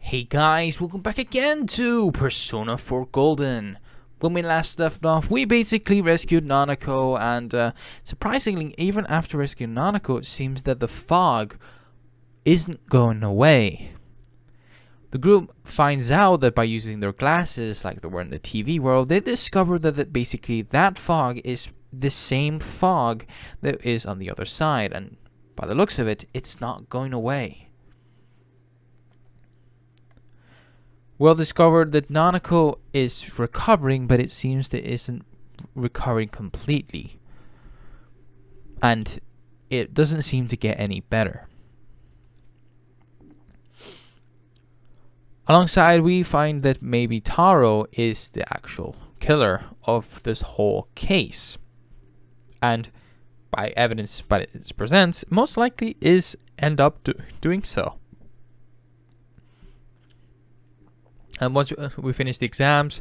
Hey guys, welcome back again to Persona 4 Golden. When we last left off, we basically rescued Nanako, and surprisingly, even after rescuing Nanako, it seems that the fog isn't going away. The group finds out that by using their glasses, like they were in the TV world, they discover that basically that fog is the same fog that is on the other side, and by the looks of it, it's not going away. We'll discover that Nanako is recovering, but it seems that it isn't recovering completely. And it doesn't seem to get any better. Alongside, we find that maybe Taro is the actual killer of this whole case. And by evidence but it presents, most likely is end up doing so. And once we finish the exams,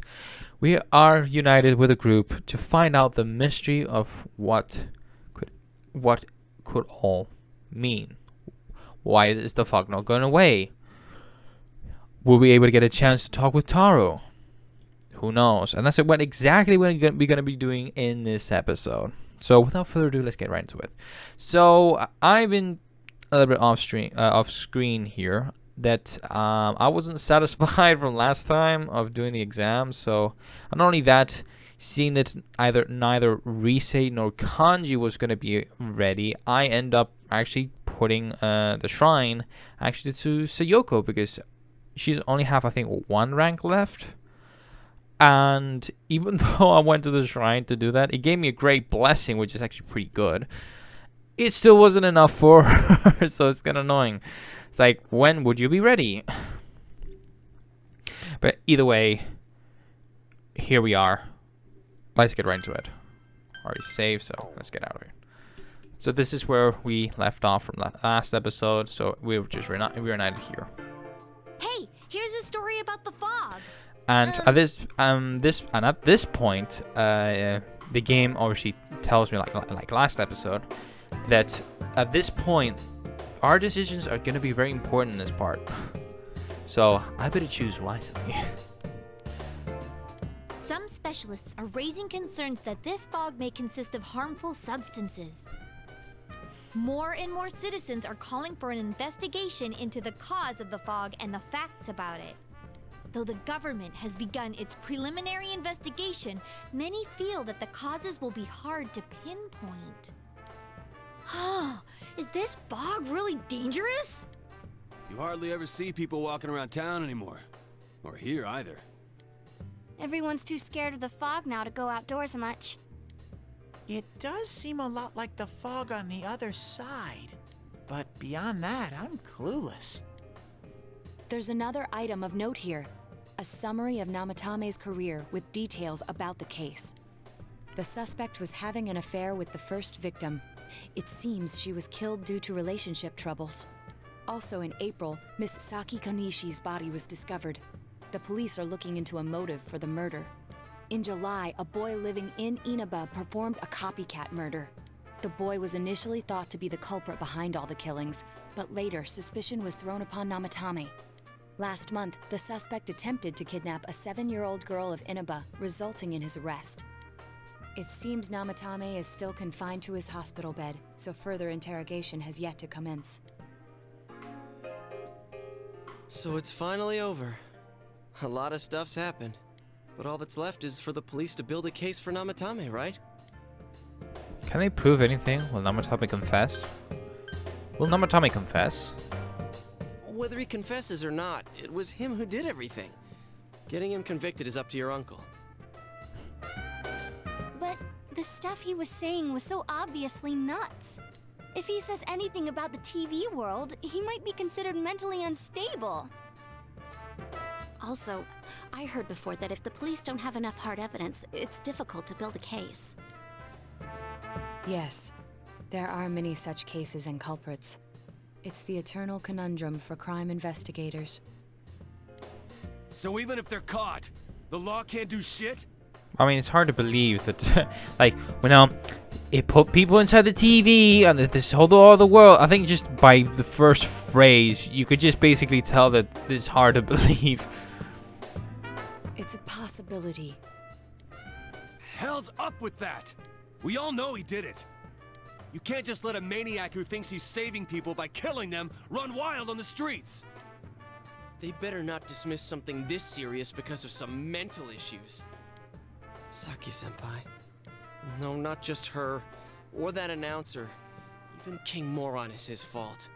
we are united with a group to find out the mystery of what could all mean. Why is the fog not going away? Will we be able to get a chance to talk with Taro? Who knows? And that's what exactly we're going to be doing in this episode. So without further ado, let's get right into it. So I've been a little bit off screen here. That I wasn't satisfied from last time of doing the exam. So not only that, seeing that neither Risei nor Kanji was going to be ready, I end up actually putting the shrine actually to Sayoko, because she's only have, I think, one rank left. And even though I went to the shrine to do that, it gave me a great blessing, which is actually pretty good. It still wasn't enough for her, so it's kind of annoying. It's like, when would you be ready? But either way, here we are. Let's get right into it. Already saved, so let's get out of here. So this is where we left off from the last episode. So we were just reunited here. Hey, here's a story about the fog. And at this point, the game obviously tells me, like last episode, that at this point, our decisions are going to be very important in this part. So I better choose wisely. Some specialists are raising concerns that this fog may consist of harmful substances. More and more citizens are calling for an investigation into the cause of the fog and the facts about it. Though the government has begun its preliminary investigation, many feel that the causes will be hard to pinpoint. Is this fog really dangerous? You hardly ever see people walking around town anymore. Or here either. Everyone's too scared of the fog now to go outdoors much. It does seem a lot like the fog on the other side. But beyond that, I'm clueless. There's another item of note here. A summary of Namatame's career with details about the case. The suspect was having an affair with the first victim. It seems she was killed due to relationship troubles. Also in April, Miss Saki Konishi's body was discovered. The police are looking into a motive for the murder. In July, a boy living in Inaba performed a copycat murder. The boy was initially thought to be the culprit behind all the killings, but later suspicion was thrown upon Namatame. Last month, the suspect attempted to kidnap a 7-year-old girl of Inaba, resulting in his arrest. It seems Namatame is still confined to his hospital bed, so further interrogation has yet to commence. So it's finally over. A lot of stuff's happened. But all that's left is for the police to build a case for Namatame, right? Can they prove anything? Will Namatame confess? Will Namatame confess? Whether he confesses or not, it was him who did everything. Getting him convicted is up to your uncle. But the stuff he was saying was so obviously nuts. If he says anything about the TV world, he might be considered mentally unstable. Also, I heard before that if the police don't have enough hard evidence, it's difficult to build a case. Yes, there are many such cases and culprits. It's the eternal conundrum for crime investigators. So even if they're caught, the law can't do shit? I mean, it's hard to believe that, like, it put people inside the TV and this whole all the world. I think just by the first phrase, you could just basically tell that it's hard to believe. It's a possibility. Hell's up with that? We all know he did it. You can't just let a maniac who thinks he's saving people by killing them run wild on the streets. They better not dismiss something this serious because of some mental issues. Saki-senpai. No, not just her. Or that announcer. Even King Moron is his fault.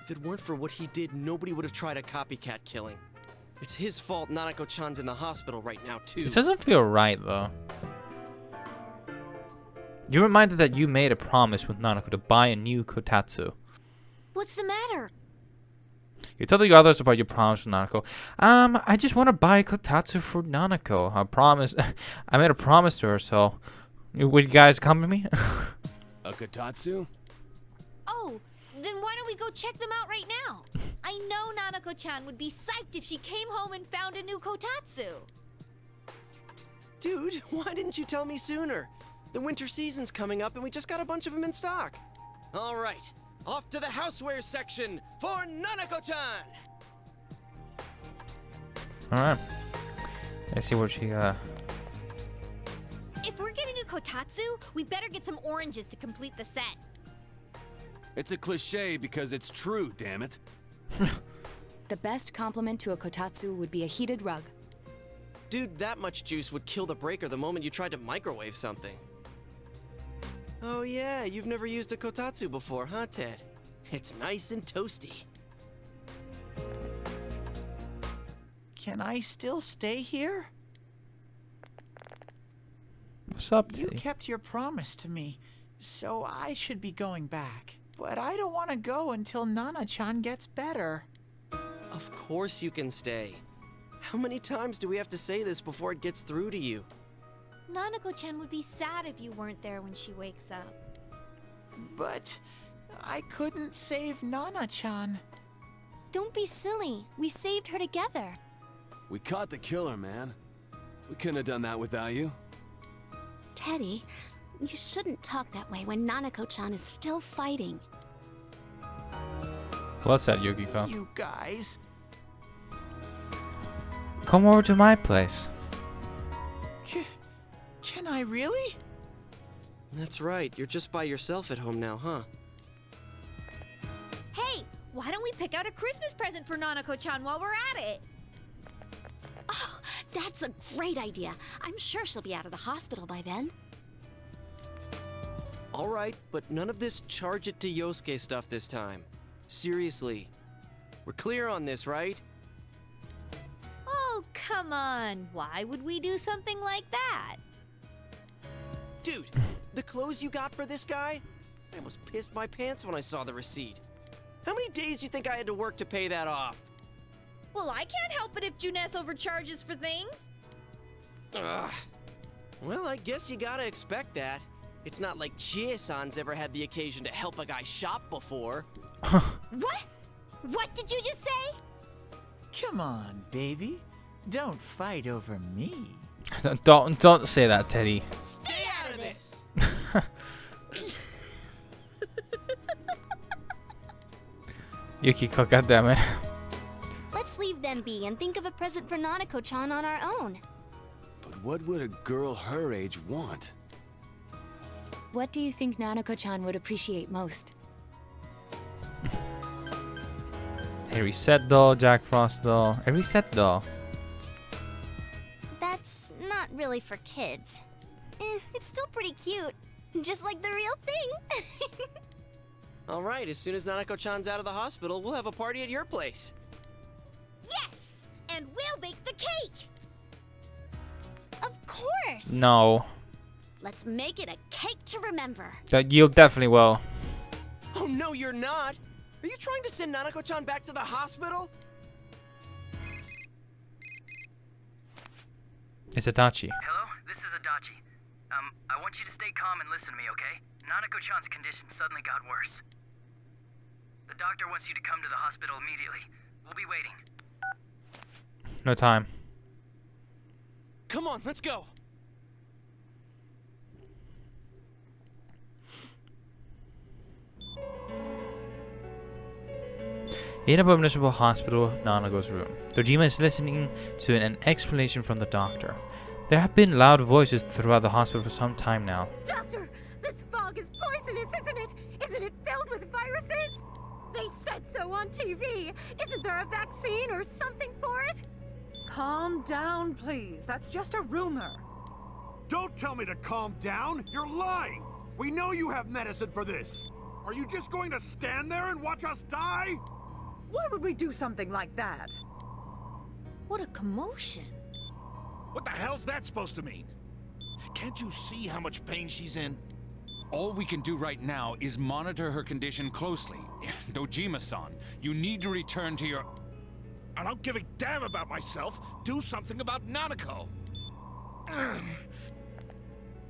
If it weren't for what he did, nobody would have tried a copycat killing. It's his fault Nanako-chan's in the hospital right now, too. This doesn't feel right, though. You're reminded that you made a promise with Nanako to buy a new kotatsu. What's the matter? You tell the others about your promise with Nanako. I just want to buy a kotatsu for Nanako. I promise. I made a promise to her, so... Would you guys come with me? A kotatsu? Oh, then why don't we go check them out right now? I know Nanako-chan would be psyched if she came home and found a new kotatsu. Dude, why didn't you tell me sooner? The winter season's coming up and we just got a bunch of them in stock. All right, off to the houseware section for Nanako-chan! Alright. Let's see what she got. If we're getting a kotatsu, we better get some oranges to complete the set. It's a cliche because it's true, damn it. The best compliment to a kotatsu would be a heated rug. Dude, that much juice would kill the breaker the moment you tried to microwave something. Oh yeah, you've never used a kotatsu before, huh, Ted? It's nice and toasty. Can I still stay here? What's up, You Teddy? kept your promise to me, so I should be going back. But I don't want to go until Nana-chan gets better. Of course you can stay. How many times do we have to say this before it gets through to you? Nanako-chan would be sad if you weren't there when she wakes up. But I couldn't save Nana-chan. Don't be silly. We saved her together. We caught the killer, man. We couldn't have done that without you. Teddy, you shouldn't talk that way when Nanako-chan is still fighting. What's that, Yukiko? You guys. Come over to my place. Can I really? That's right, you're just by yourself at home now, huh? Hey, why don't we pick out a Christmas present for Nanako-chan while we're at it? Oh, that's a great idea. I'm sure she'll be out of the hospital by then. All right, but none of this charge it to Yosuke stuff this time. Seriously. We're clear on this, right? Oh, come on. Why would we do something like that? Dude, the clothes you got for this guy? I almost pissed my pants when I saw the receipt. How many days do you think I had to work to pay that off? Well, I can't help it if Juness overcharges for things. Ugh. Well, I guess you gotta expect that. It's not like Chie-san's ever had the occasion to help a guy shop before. What? What did you just say? Come on, baby. Don't fight over me. Don't say that, Teddy. Stay out of this! Yukiko, goddammit. Let's leave them be and think of a present for Nanako-chan on our own. But what would a girl her age want? What do you think Nanako-chan would appreciate most? A reset doll, Jack Frost doll. A reset doll. That's not really for kids. It's still pretty cute. Just like the real thing. All right, as soon as Nanako-chan's out of the hospital, we'll have a party at your place. Yes! And we'll bake the cake! Of course. No. Let's make it a cake to remember. You definitely will. Oh, no, you're not. Are you trying to send Nanako-chan back to the hospital? It's Adachi. Hello, this is Adachi. I want you to stay calm and listen to me, okay? Nanako-chan's condition suddenly got worse. The doctor wants you to come to the hospital immediately. We'll be waiting. No time. Come on, let's go. In Abominable Hospital, Nanako's room. Dojima is listening to an explanation from the doctor. There have been loud voices throughout the hospital for some time now. Doctor, this fog is poisonous, isn't it? Isn't it filled with viruses? They said so on TV. Isn't there a vaccine or something for it? Calm down, please. That's just a rumor. Don't tell me to calm down! You're lying! We know you have medicine for this! Are you just going to stand there and watch us die? Why would we do something like that? What a commotion. What the hell's that supposed to mean? Can't you see how much pain she's in? All we can do right now is monitor her condition closely. Dojima-san, you need to return to your... I don't give a damn about myself. Do something about Nanako.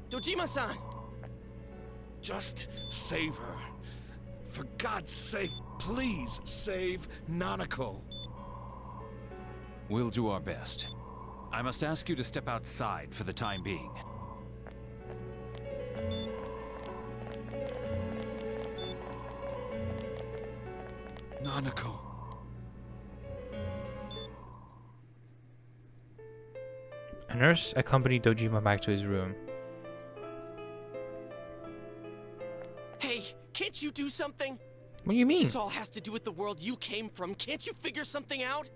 Dojima-san! Just save her. For God's sake, please save Nanako. We'll do our best. I must ask you to step outside for the time being. Nanako. A nurse accompanied Dojima back to his room. Hey, can't you do something? What do you mean? This all has to do with the world you came from. Can't you figure something out?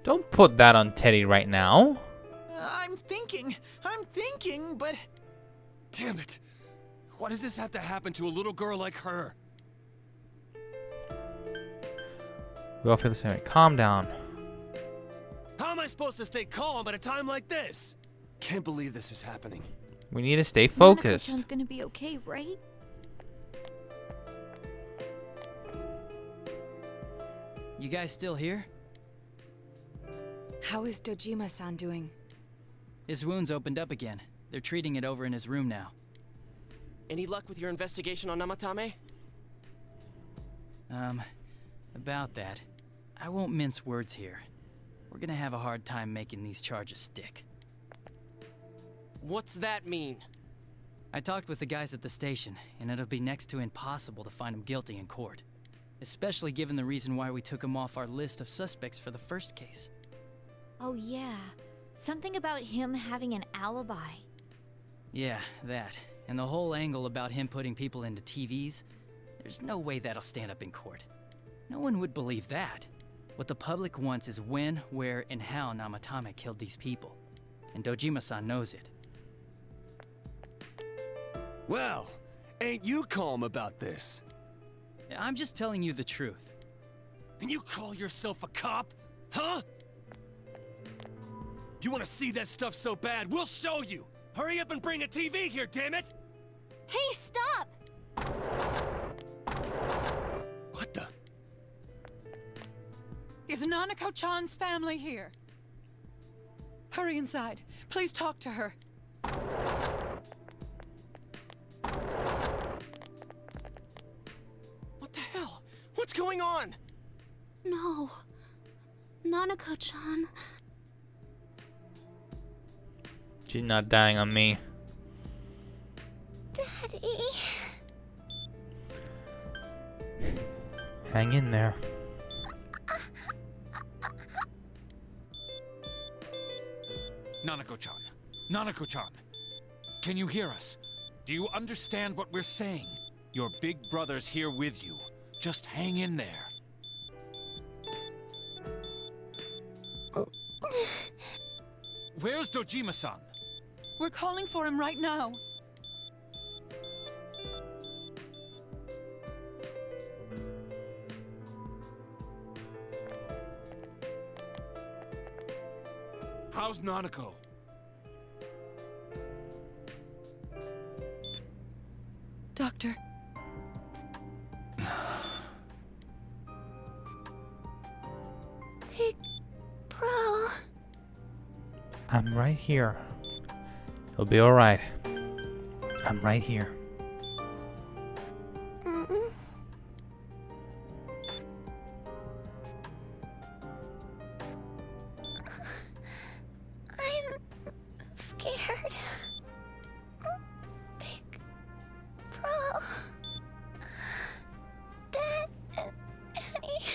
Don't put that on Teddy right now. I'm thinking, but... Damn it! Why does this have to happen to a little girl like her? We all feel the same way. Calm down. How am I supposed to stay calm at a time like this? Can't believe this is happening. We need to stay focused. Nanako-chan's gonna be okay, right? You guys still here? How is Dojima-san doing? His wound's opened up again. They're treating it over in his room now. Any luck with your investigation on Namatame? About that. I won't mince words here. We're gonna have a hard time making these charges stick. What's that mean? I talked with the guys at the station, and it'll be next to impossible to find him guilty in court. Especially given the reason why we took him off our list of suspects for the first case. Oh yeah, something about him having an alibi. Yeah, that. And the whole angle about him putting people into TVs, there's no way that'll stand up in court. No one would believe that. What the public wants is when, where, and how Namatame killed these people. And Dojima-san knows it. Well, ain't you calm about this? I'm just telling you the truth. And you call yourself a cop? Huh? If you want to see that stuff so bad, we'll show you! Hurry up and bring a TV here, damn it! Hey, stop! What the? Is Nanako-chan's family here? Hurry inside. Please talk to her. What the hell? What's going on? No. Nanako-chan. She's not dying on me. Daddy. Hang in there. Nanako-chan. Nanako-chan. Can you hear us? Do you understand what we're saying? Your big brother's here with you. Just hang in there. Where's Dojima-san? We're calling for him right now. How's Nanako? Doctor. Big bro. I'm right here. It'll be alright. I'm right here. Mm-mm. I'm scared. Big bro. Dad and Annie.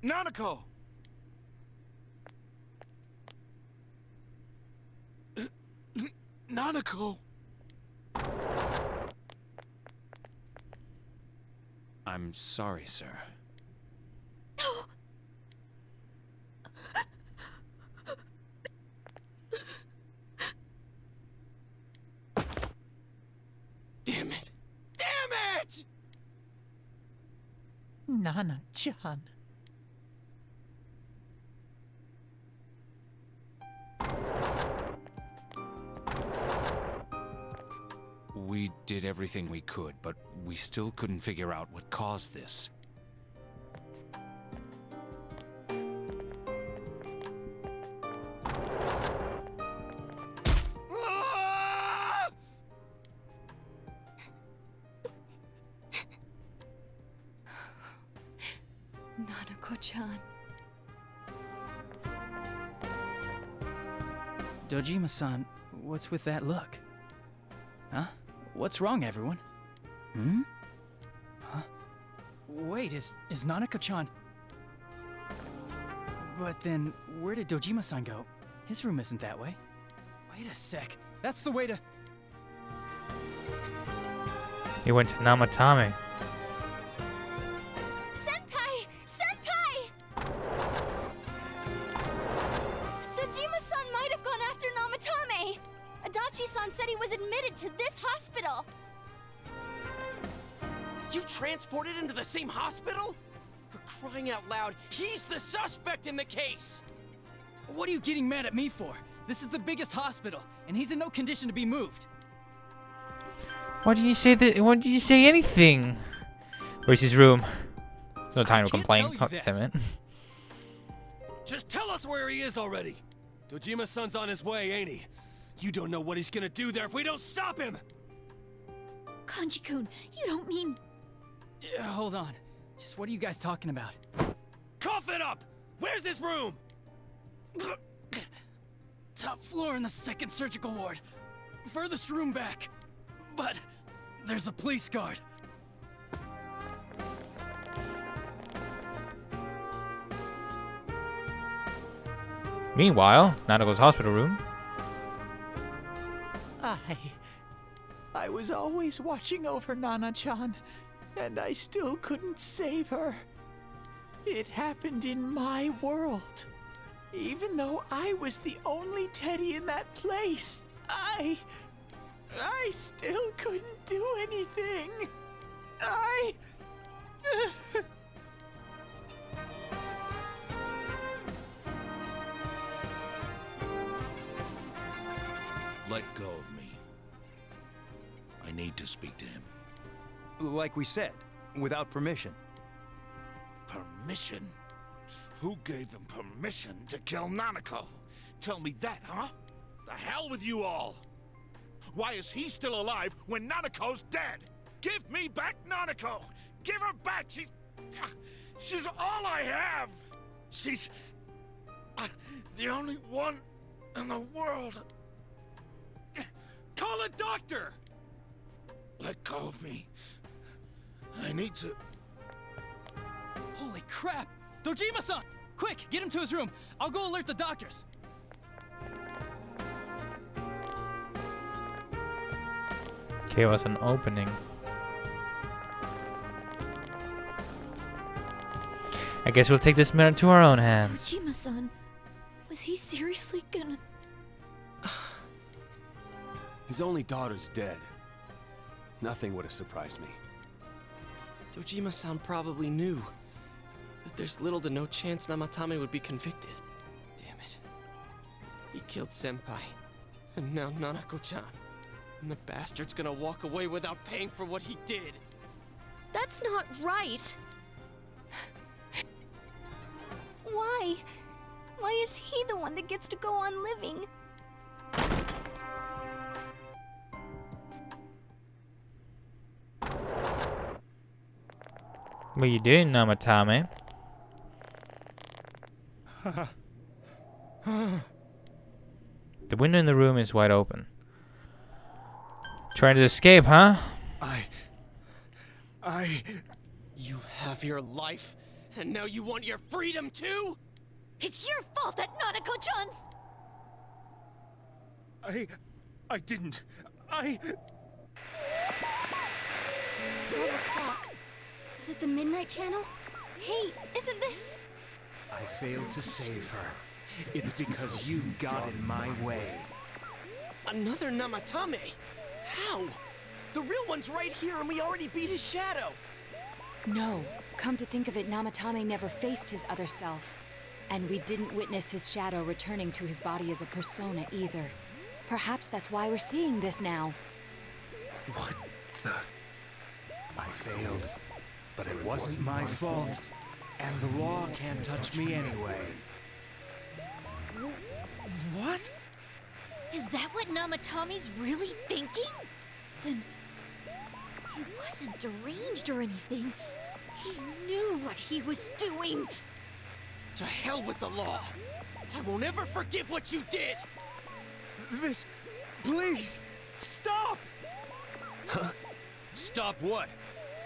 Nanako! Nanako! I'm sorry, sir. Damn it! Damn it! Nana-chan. We did everything we could, but we still couldn't figure out what caused this. Ah! Nanako-chan. Dojima-san, what's with that look? Huh? What's wrong, everyone? Hmm? Huh? Wait, is Nanako-chan... But then, where did Dojima-san go? His room isn't that way. Wait a sec. That's the way to... He went to Namatame. Senpai! Senpai! Dojima-san might have gone after Namatame. Adachi-san said he was admitted to this hospital. You transported him to the same hospital? For crying out loud, he's the suspect in the case! What are you getting mad at me for? This is the biggest hospital, and he's in no condition to be moved. Why didn't you say that? Why didn't you say anything? Where's his room? There's no time to complain. tell you that. Just tell us where he is already! Dojima-san's on his way, ain't he? You don't know what he's gonna do there if we don't stop him! Kanji-kun, you don't mean... Yeah, hold on. Just what are you guys talking about? Cough it up! Where's his room? Top floor in the second surgical ward. Furthest room back. But there's a police guard. Meanwhile, Nanako's hospital room. I was always watching over Nana-chan, and I still couldn't save her. It happened in my world. Even though I was the only Teddy in that place, I still couldn't do anything. Let go of me. I need to speak to him. Like we said, without permission. Permission? Who gave them permission to kill Nanako? Tell me that, huh? The hell with you all! Why is he still alive when Nanako's dead? Give me back Nanako! Give her back! She's all I have! She's... the only one in the world. Call a doctor! Let go of me. I need to... Holy crap! Dojima-san! Quick, get him to his room. I'll go alert the doctors. Gave us an opening. I guess we'll take this matter into our own hands. Dojima-san, was he seriously gonna... His only daughter's dead. Nothing would have surprised me. Dojima-san probably knew that there's little to no chance Namatame would be convicted. Damn it. He killed Senpai, and now Nanako-chan. And the bastard's gonna walk away without paying for what he did. That's not right! Why? Why is he the one that gets to go on living? What are you doing, Namatame? The window in the room is wide open. Trying to escape, huh? You have your life, And now you want your freedom too? It's your fault that Nanako-chan's... I didn't. 12 o'clock. Is it the Midnight Channel? Hey, isn't this... I failed to save her. It's because you got in my way. Another Namatame? How? The real one's right here and we already beat his shadow. No. Come to think of it, Namatame never faced his other self. And we didn't witness his shadow returning to his body as a persona either. Perhaps that's why we're seeing this now. What the... I failed, but it wasn't my fault. And the law can't touch me anyway. What? Is that what Namatame's really thinking? Then... he wasn't deranged or anything. He knew what he was doing. To hell with the law. I won't ever forgive what you did. This... please, stop! Huh? Stop what?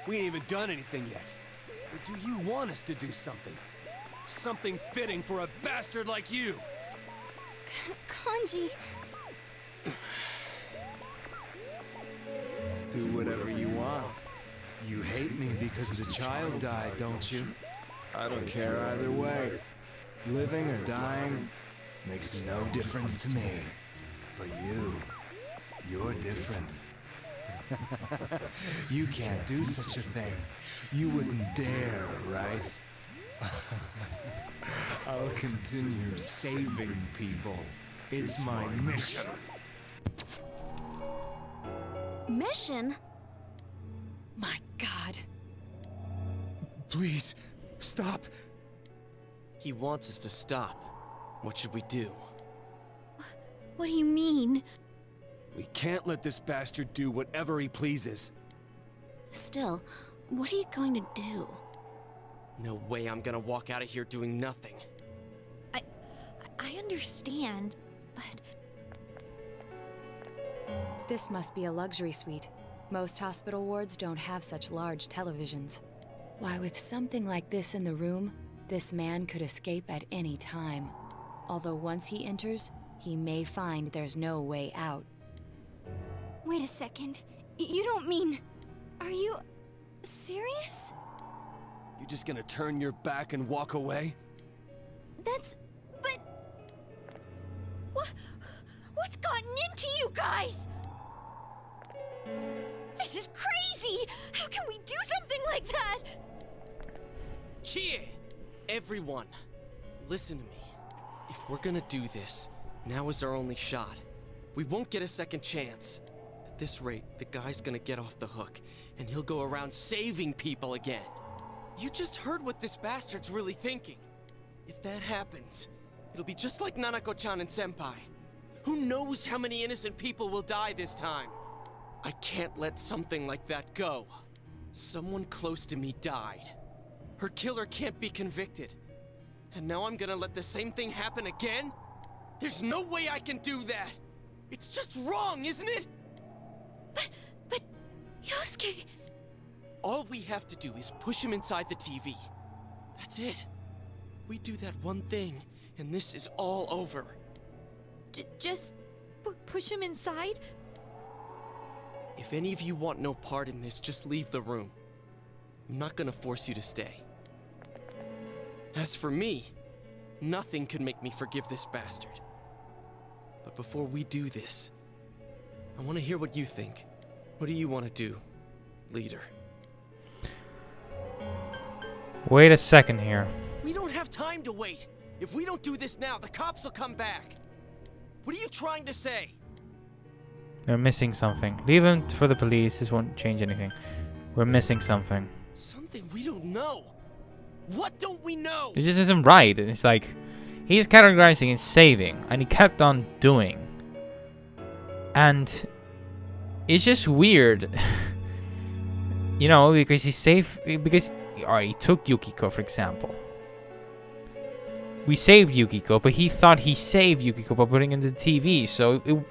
We ain't even done anything yet. Or do you want us to do something? Something fitting for a bastard like you! Kanji... Do whatever you want. You hate me because the child died, don't you? I don't care either way. Living or dying makes no difference to me. But you're different. You can't do such a thing. You wouldn't dare, right? I'll continue saving people. It's my mission. Mission? My God. Please, stop. He wants us to stop. What should we do? What do you mean? We can't let this bastard do whatever he pleases. Still, what are you going to do? No way I'm gonna walk out of here doing nothing. I understand, but... This must be a luxury suite. Most hospital wards don't have such large televisions. Why, with something like this in the room, this man could escape at any time. Although once he enters, he may find there's no way out. Wait a second. You don't mean... Are you... serious? You just gonna turn your back and walk away? That's... but... What's gotten into you guys? This is crazy! How can we do something like that? Chie! Everyone, listen to me. If we're gonna do this, now is our only shot. We won't get a second chance. At this rate, the guy's gonna get off the hook, and he'll go around saving people again. You just heard what this bastard's really thinking. If that happens, it'll be just like Nanako-chan and Senpai. Who knows how many innocent people will die this time? I can't let something like that go. Someone close to me died. Her killer can't be convicted. And now I'm gonna let the same thing happen again? There's no way I can do that! It's just wrong, isn't it? But... Yosuke... All we have to do is push him inside the TV. That's it. We do that one thing, and this is all over. Just... push him inside? If any of you want no part in this, just leave the room. I'm not gonna force you to stay. As for me, nothing could make me forgive this bastard. But before we do this, I want to hear what you think. What do you want to do, leader? Wait a second here. We don't have time to wait. If we don't do this now, the cops will come back. What are you trying to say? They're missing something. Leave him for the police. This won't change anything. We're missing something. Something we don't know. What don't we know? It just isn't right. It's like he's categorizing and saving, and he kept on doing. And it's just weird. You know, because he saved... Because... Alright, he took Yukiko, for example. We saved Yukiko, but he thought he saved Yukiko by putting in the TV. So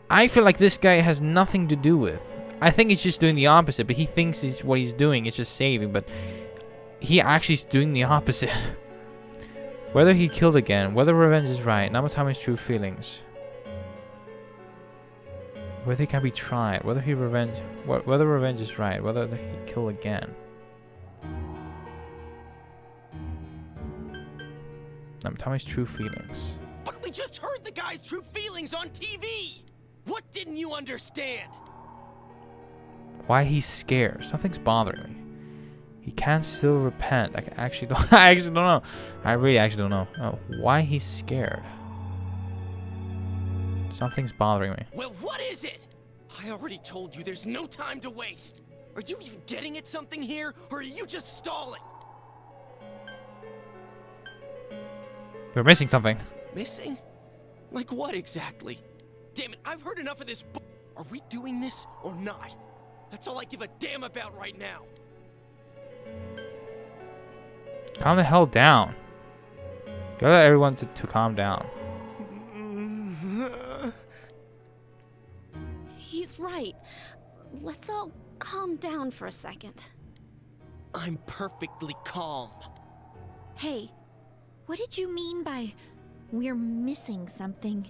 I feel like this guy has nothing to do with. I think he's just doing the opposite, but he thinks what he's doing is just saving. But he actually is doing the opposite. Whether he killed again, whether revenge is right, Namatame's true feelings. Whether he can be tried, whether revenge is right, whether he kill again. Namatame's true feelings. But we just heard the guy's true feelings on TV! What didn't you understand? Why he's scared? Something's bothering me. He can still repent. I actually don't. I actually don't know. I really actually don't know. Oh, why he's scared? Something's bothering me. Well, what is it? I already told you there's no time to waste. Are you even getting at something here, or are you just stalling? We're missing something. Missing? Like what exactly? Damn it, I've heard enough of this. Are we doing this or not? That's all I give a damn about right now. Calm the hell down. Gotta let everyone to calm down. He's right. Let's all calm down for a second. I'm perfectly calm. Hey, what did you mean by we're missing something?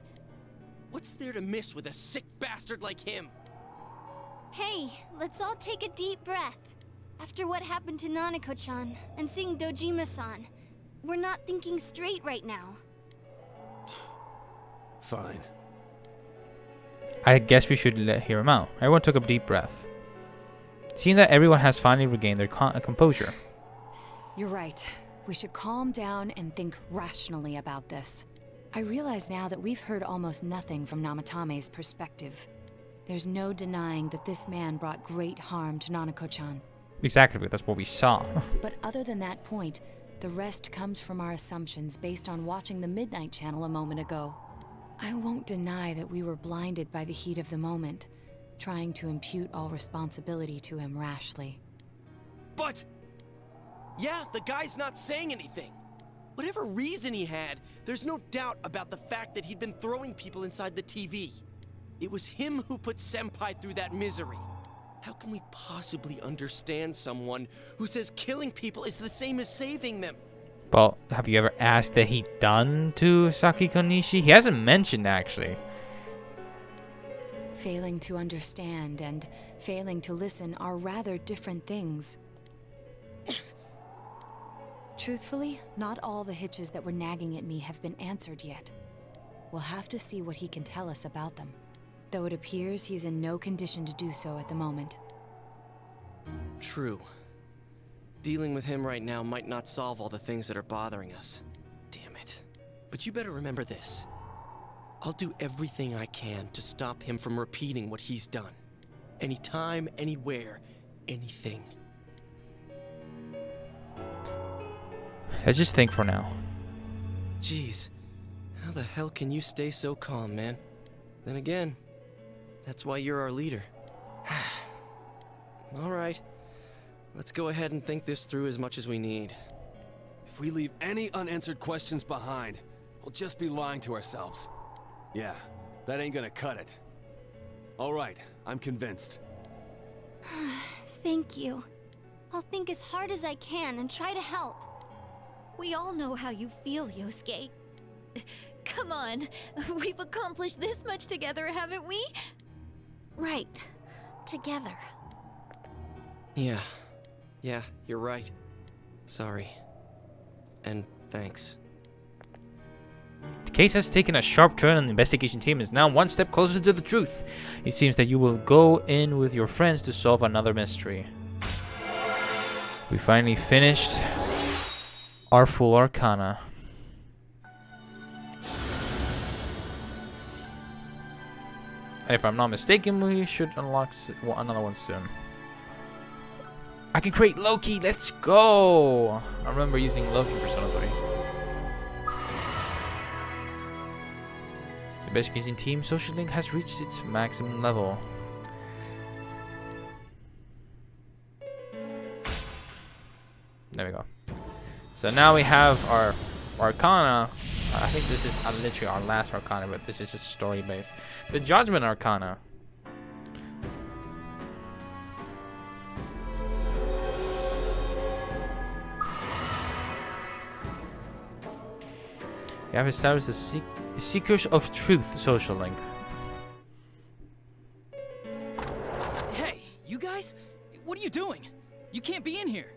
What's there to miss with a sick bastard like him? Hey, let's all take a deep breath. After what happened to Nanako-chan and seeing Dojima-san, we're not thinking straight right now. Fine. I guess we should hear him out. Everyone took a deep breath. Seeing that everyone has finally regained their composure. You're right. We should calm down and think rationally about this. I realize now that we've heard almost nothing from Namatame's perspective. There's no denying that this man brought great harm to Nanako-chan. Exactly, that's what we saw. But other than that point, the rest comes from our assumptions based on watching the Midnight Channel a moment ago. I won't deny that we were blinded by the heat of the moment, trying to impute all responsibility to him rashly. But... yeah, the guy's not saying anything. Whatever reason he had, there's no doubt about the fact that he'd been throwing people inside the TV. It was him who put Senpai through that misery. How can we possibly understand someone who says killing people is the same as saving them? Well, have you ever asked that he done to Sakiko Nishi? He hasn't mentioned, actually. Failing to understand and failing to listen are rather different things. Truthfully, not all the hitches that were nagging at me have been answered yet. We'll have to see what he can tell us about them, though it appears he's in no condition to do so at the moment. True. Dealing with him right now might not solve all the things that are bothering us. Damn it. But you better remember this. I'll do everything I can to stop him from repeating what he's done. Anytime, anywhere, anything. Let's just think for now. Jeez, how the hell can you stay so calm, man? Then again, that's why you're our leader. All right, let's go ahead and think this through as much as we need. If we leave any unanswered questions behind, we'll just be lying to ourselves. Yeah, that ain't gonna cut it. All right, I'm convinced. Thank you. I'll think as hard as I can and try to help. We all know how you feel, Yosuke. Come on, we've accomplished this much together, haven't we? Right. Together. Yeah, you're right. Sorry. And thanks. The case has taken a sharp turn and the investigation team is now one step closer to the truth. It seems that you will go in with your friends to solve another mystery. We finally finished our full arcana. And if I'm not mistaken, we should unlock another one soon. I can create Loki, let's go! I remember using Loki in Persona 3. The investigation team social link has reached its maximum level. There we go. So now we have our Arcana. I think this is literally our last Arcana, but this is just story based. The Judgment Arcana. You have established the Seekers of Truth social link. Hey, you guys? What are you doing? You can't be in here.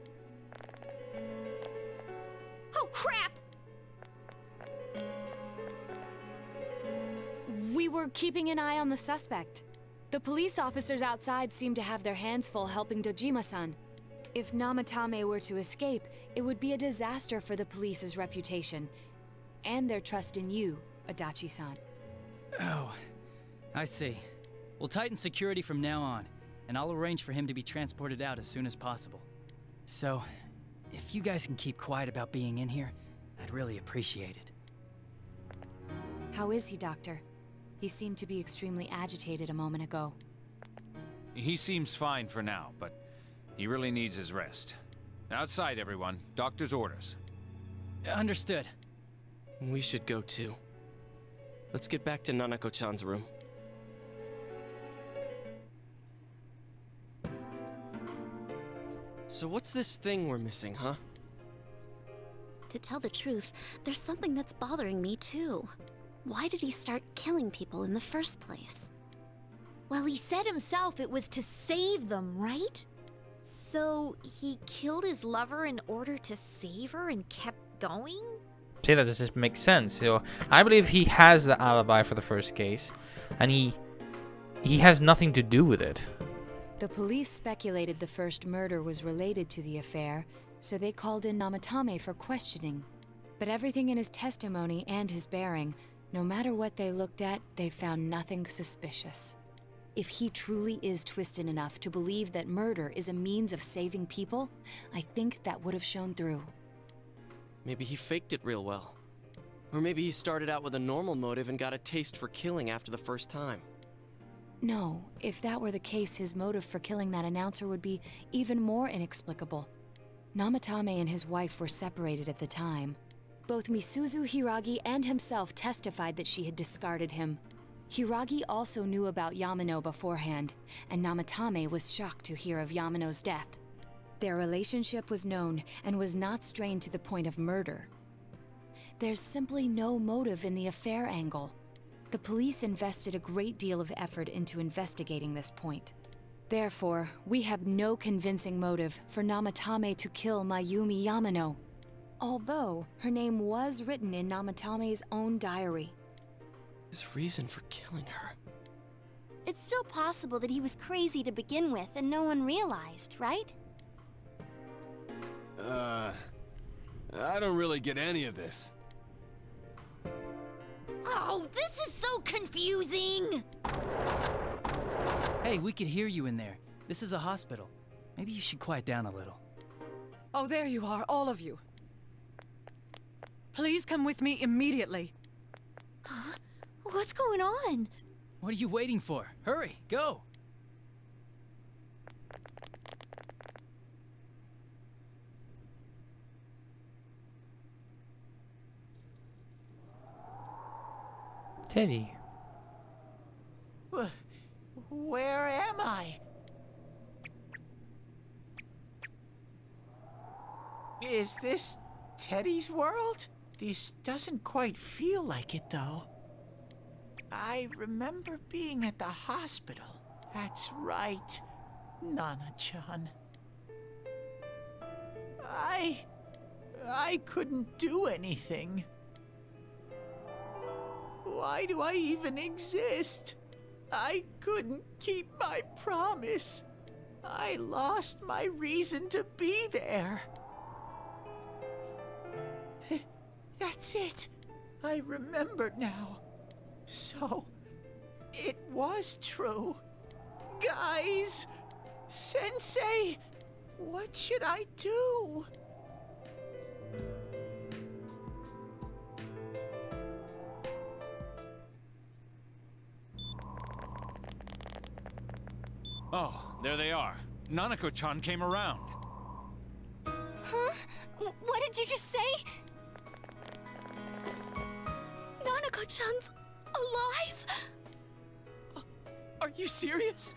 Oh, crap! We were keeping an eye on the suspect. The police officers outside seem to have their hands full helping Dojima-san. If Namatame were to escape, it would be a disaster for the police's reputation. And their trust in you, Adachi-san. Oh, I see. We'll tighten security from now on, and I'll arrange for him to be transported out as soon as possible. So, if you guys can keep quiet about being in here, I'd really appreciate it. How is he, Doctor? He seemed to be extremely agitated a moment ago. He seems fine for now, but he really needs his rest. Outside, everyone. Doctor's orders. Understood. We should go too. Let's get back to Nanako-chan's room. So what's this thing we're missing, huh? To tell the truth, there's something that's bothering me too. Why did he start killing people in the first place? Well, he said himself it was to save them, right? So he killed his lover in order to save her and kept going? Say that doesn't make sense. So I believe he has the alibi for the first case, and he has nothing to do with it. The police speculated the first murder was related to the affair, so they called in Namatame for questioning. But everything in his testimony and his bearing, no matter what they looked at, they found nothing suspicious. If he truly is twisted enough to believe that murder is a means of saving people, I think that would have shown through. Maybe he faked it real well. Or maybe he started out with a normal motive and got a taste for killing after the first time. No, if that were the case, his motive for killing that announcer would be even more inexplicable. Namatame and his wife were separated at the time. Both Misuzu Hiragi and himself testified that she had discarded him. Hiragi also knew about Yamano beforehand, and Namatame was shocked to hear of Yamano's death. Their relationship was known and was not strained to the point of murder. There's simply no motive in the affair angle. The police invested a great deal of effort into investigating this point. Therefore, we have no convincing motive for Namatame to kill Mayumi Yamano, although her name was written in Namatame's own diary. His reason for killing her. It's still possible that he was crazy to begin with and no one realized, right? I don't really get any of this. Oh, this is so confusing! Hey, we could hear you in there. This is a hospital. Maybe you should quiet down a little. Oh, there you are, all of you. Please come with me immediately. Huh? What's going on? What are you waiting for? Hurry, go! Teddy. Where am I? Is this Teddy's world? This doesn't quite feel like it, though. I remember being at the hospital. That's right, Nana-chan. I couldn't do anything. Why do I even exist? I couldn't keep my promise. I lost my reason to be there. That's it. I remember now. So, it was true. Guys! Sensei! What should I do? Oh, there they are. Nanako-chan came around. Huh? What did you just say? Nanako-chan's alive? Are you serious?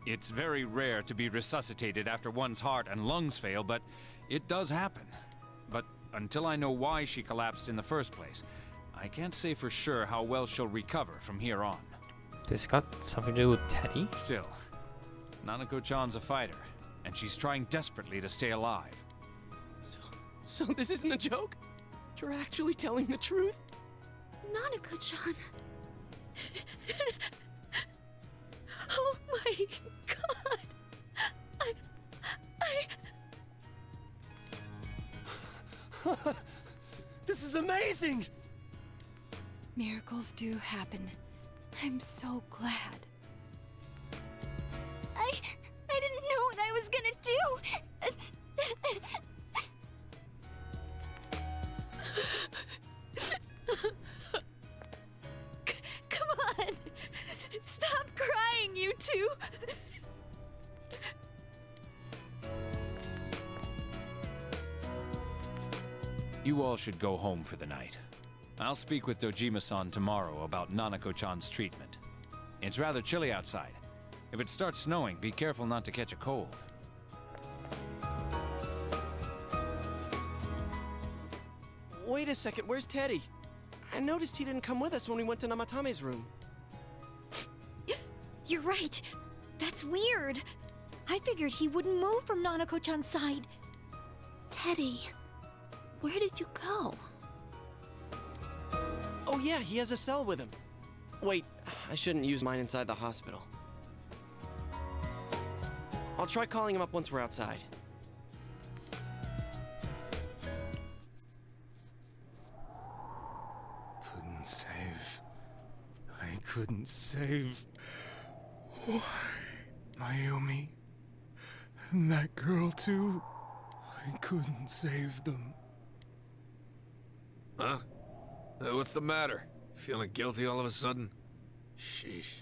It's very rare to be resuscitated after one's heart and lungs fail, but it does happen. But until I know why she collapsed in the first place, I can't say for sure how well she'll recover from here on. This got something to do with Teddy? Still, Nanako-chan's a fighter, and she's trying desperately to stay alive. So this isn't a joke? You're actually telling the truth? Nanako-chan. Oh my god. This is amazing! Miracles do happen. I'm so glad. I didn't know what I was gonna do. Come on! Stop crying, you two! You all should go home for the night. I'll speak with Dojima-san tomorrow about Nanako-chan's treatment. It's rather chilly outside. If it starts snowing, be careful not to catch a cold. Wait a second, where's Teddy? I noticed he didn't come with us when we went to Namatame's room. You're right. That's weird. I figured he wouldn't move from Nanako-chan's side. Teddy, where did you go? Oh yeah, he has a cell with him. Wait, I shouldn't use mine inside the hospital. I'll try calling him up once we're outside. Couldn't save. I couldn't save. Why? Mayumi. And that girl too. I couldn't save them. Huh? What's the matter? Feeling guilty all of a sudden? Sheesh.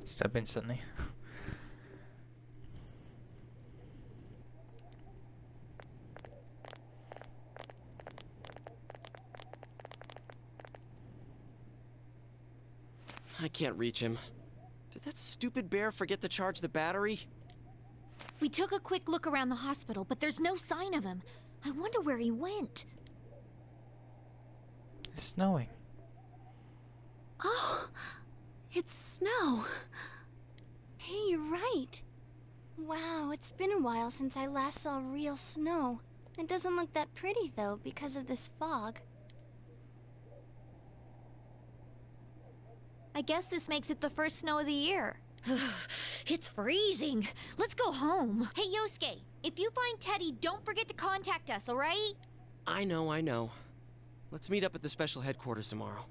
Step instantly. I can't reach him. Did that stupid bear forget to charge the battery? We took a quick look around the hospital, but there's no sign of him. I wonder where he went. It's snowing. Oh, it's snow. Hey, you're right. Wow, it's been a while since I last saw real snow. It doesn't look that pretty, though, because of this fog. I guess this makes it the first snow of the year. It's freezing. Let's go home. Hey, Yosuke, if you find Teddy, don't forget to contact us, alright? I know. Let's meet up at the special headquarters tomorrow.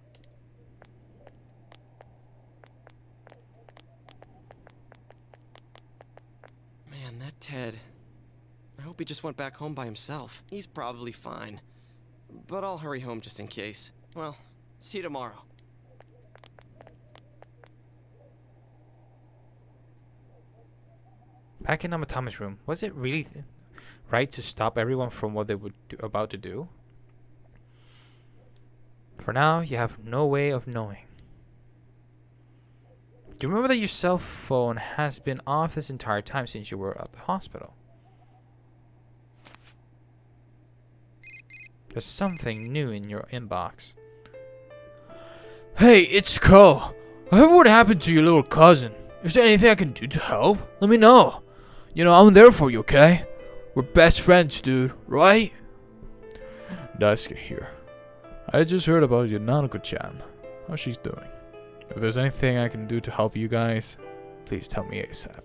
Man, that Ted. I hope he just went back home by himself. He's probably fine. But I'll hurry home just in case. Well, see you tomorrow. Back in Namatame's room, was it really right to stop everyone from what they were about to do? For now, you have no way of knowing. Do you remember that your cell phone has been off this entire time since you were at the hospital? There's something new in your inbox. Hey, it's Ko. I heard what happened to your little cousin. Is there anything I can do to help? Let me know. You know, I'm there for you, okay? We're best friends, dude, right? Daisuke here. I just heard about your Nanako-chan. How she's doing. If there's anything I can do to help you guys, please tell me ASAP.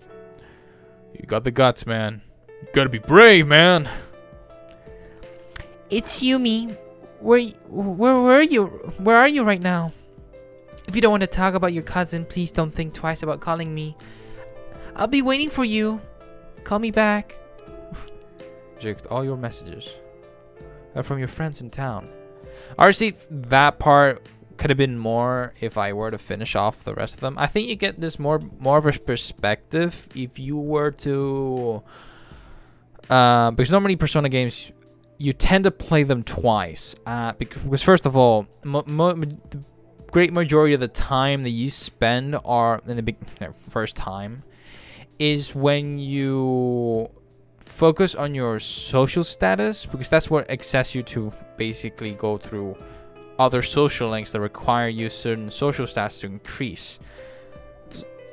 You got the guts, man. You gotta be brave, man. It's Yumi. Where are you? Where are you right now? If you don't want to talk about your cousin, please don't think twice about calling me. I'll be waiting for you. Call me back. Reject all your messages. From your friends in town. Honestly, that part could have been more if I were to finish off the rest of them. I think you get this more of a perspective if you were to... because normally Persona games, you tend to play them twice. Because first of all, the great majority of the time that you spend are in the first time is when you focus on your social status, because that's what access you to basically go through other social links that require you certain social stats to increase.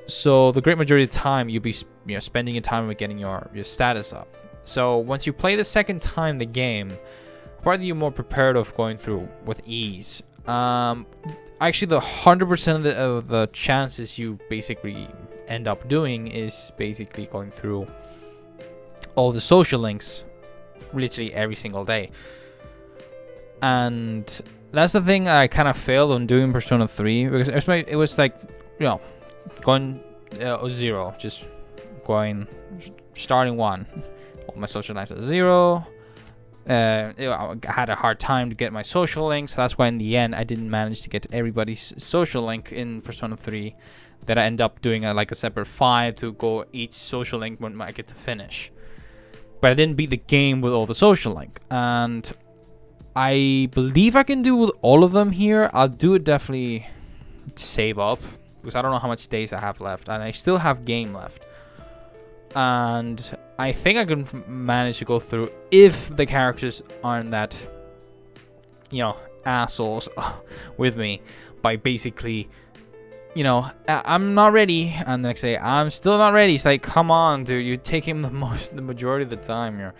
So the great majority of the time you'll be spending your time with getting your status up. So once you play the second time the game, probably you're more prepared of going through with ease. Actually, the 100% of the chances you basically end up doing is basically going through all the social links literally every single day. And that's the thing I kind of failed on doing Persona 3, because it was like, going 0, just going, starting 1. All my social links at 0. I had a hard time to get my social links, so that's why in the end I didn't manage to get everybody's social link in Persona 3. That I end up doing like a separate 5 to go each social link when I get to finish. But I didn't beat the game with all the social link, and I believe I can do with all of them here. I'll do it definitely save up, because I don't know how much days I have left, and I still have game left. And I think I can manage to go through if the characters aren't that, assholes with me, by basically, I'm not ready, and the next day I'm still not ready. It's like, come on, dude, you're taking the majority of the time here.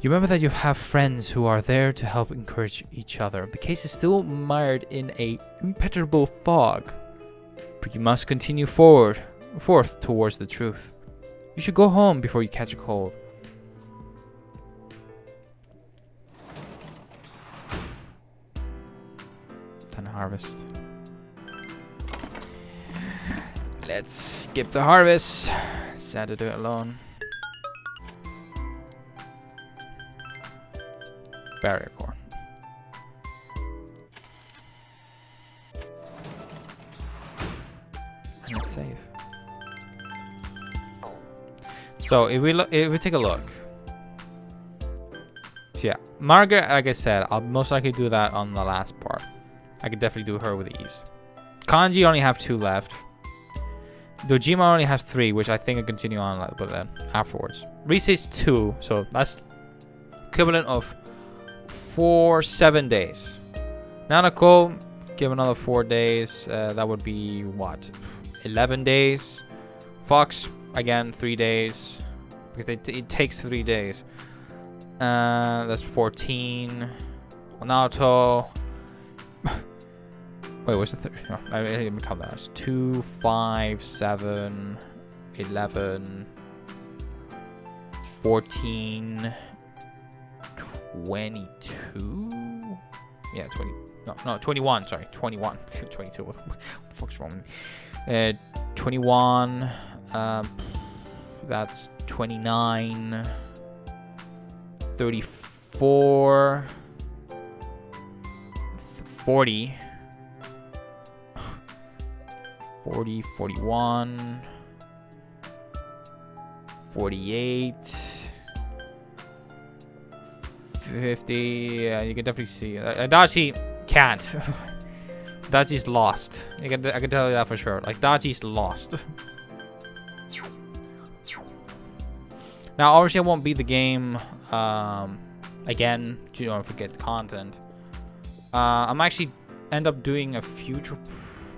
You remember that you have friends who are there to help encourage each other. The case is still mired in a impenetrable fog, but you must continue forth towards the truth. You should go home before you catch a cold. Time to harvest. Let's skip the harvest. Sad to do it alone. Barrier core. And let's save. So if we take a look. So yeah, Margaret, like I said, I'll most likely do that on the last part. I could definitely do her with ease. Kanji only have 2 left. Dojima only has 3, which I think I continue on with that afterwards. Rise is 2, so that's equivalent of 7 days. Nanako, give another 4 days. That would be what? 11 days. Fox, again, 3 days. Because it takes 3 days. That's 14. Naruto. Wait, what's the third? No, I didn't count that. It's 2, 5, 7, 11, 14, 22. Yeah, 20. No, 21. Sorry, 21. 22. What the fuck's wrong with me? 21. That's 29. 34. 40. 40, 41, 48, 50. Yeah, you can definitely see. Dachi can't. Dachi's lost. I can tell you that for sure. Like, Dachi's lost. Now, obviously, I won't beat the game again. You don't forget the content. I'm actually end up doing a future.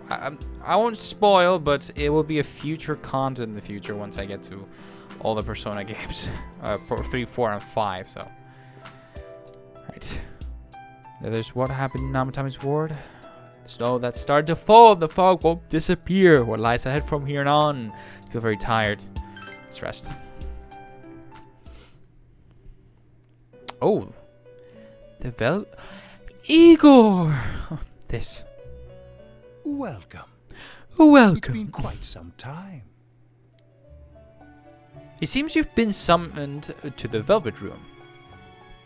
I won't spoil, but it will be a future content in the future once I get to all the Persona games. For 3, 4, and 5, so. Right. There's what happened in Namatami's ward. The snow that started to fall, the fog won't disappear. What lies ahead from here on? I feel very tired. Let's rest. Oh. The Igor! This. Welcome. Welcome. It's been quite some time. It seems you've been summoned to the Velvet Room.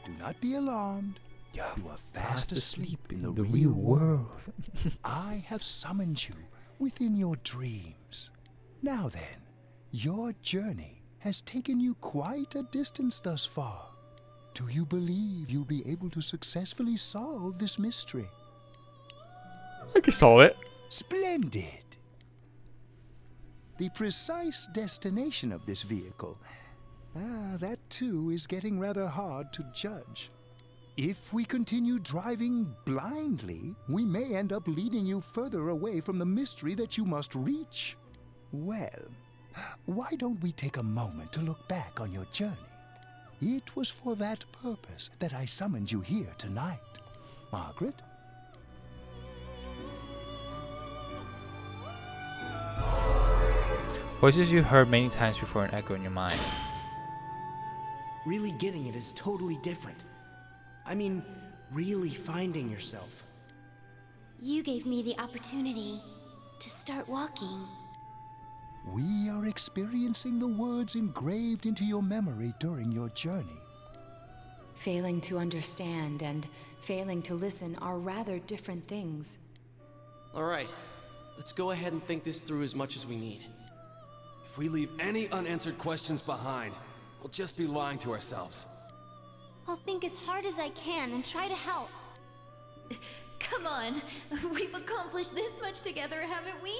Do not be alarmed. You are fast asleep in the real world. I have summoned you within your dreams. Now then, your journey has taken you quite a distance thus far. Do you believe you'll be able to successfully solve this mystery? I can solve it. Splendid. The precise destination of this vehicle That too is getting rather hard to judge. If we continue driving blindly, we may end up leading you further away from the mystery that you must reach. Well, why don't we take a moment to look back on your journey? It was for that purpose that I summoned you here tonight. Margaret? Voices you heard many times before an echo in your mind. Really getting it is totally different. I mean, really finding yourself. You gave me the opportunity to start walking. We are experiencing the words engraved into your memory during your journey. Failing to understand and failing to listen are rather different things. All right, let's go ahead and think this through as much as we need. If we leave any unanswered questions behind, we'll just be lying to ourselves. I'll think as hard as I can and try to help. Come on, we've accomplished this much together, haven't we?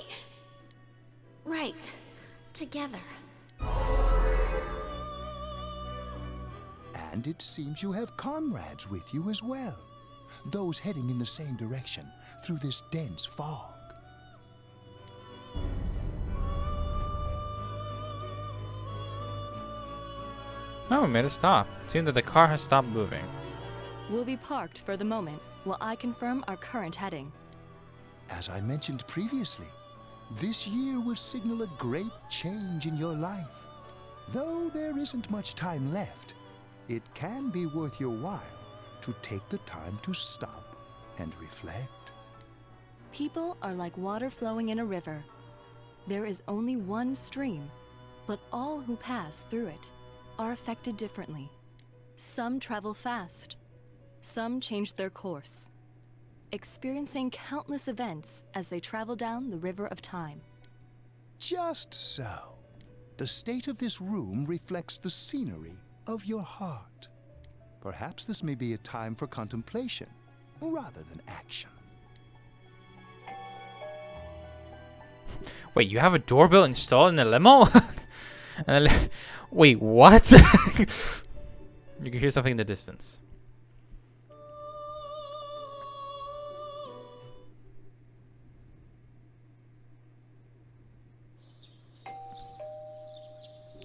Right. Together. And it seems you have comrades with you as well. Those heading in the same direction through this dense fog. Oh, we made a stop. Seems that the car has stopped moving. We'll be parked for the moment while I confirm our current heading. As I mentioned previously, this year will signal a great change in your life. Though there isn't much time left, it can be worth your while to take the time to stop and reflect. People are like water flowing in a river. There is only one stream, but all who pass through it are affected differently. Some travel fast, some change their course, experiencing countless events as they travel down the river of time. Just so. The state of this room reflects the scenery of your heart. Perhaps this may be a time for contemplation rather than action. Wait, you have a doorbell installed in the limo? Wait, what? You can hear something in the distance.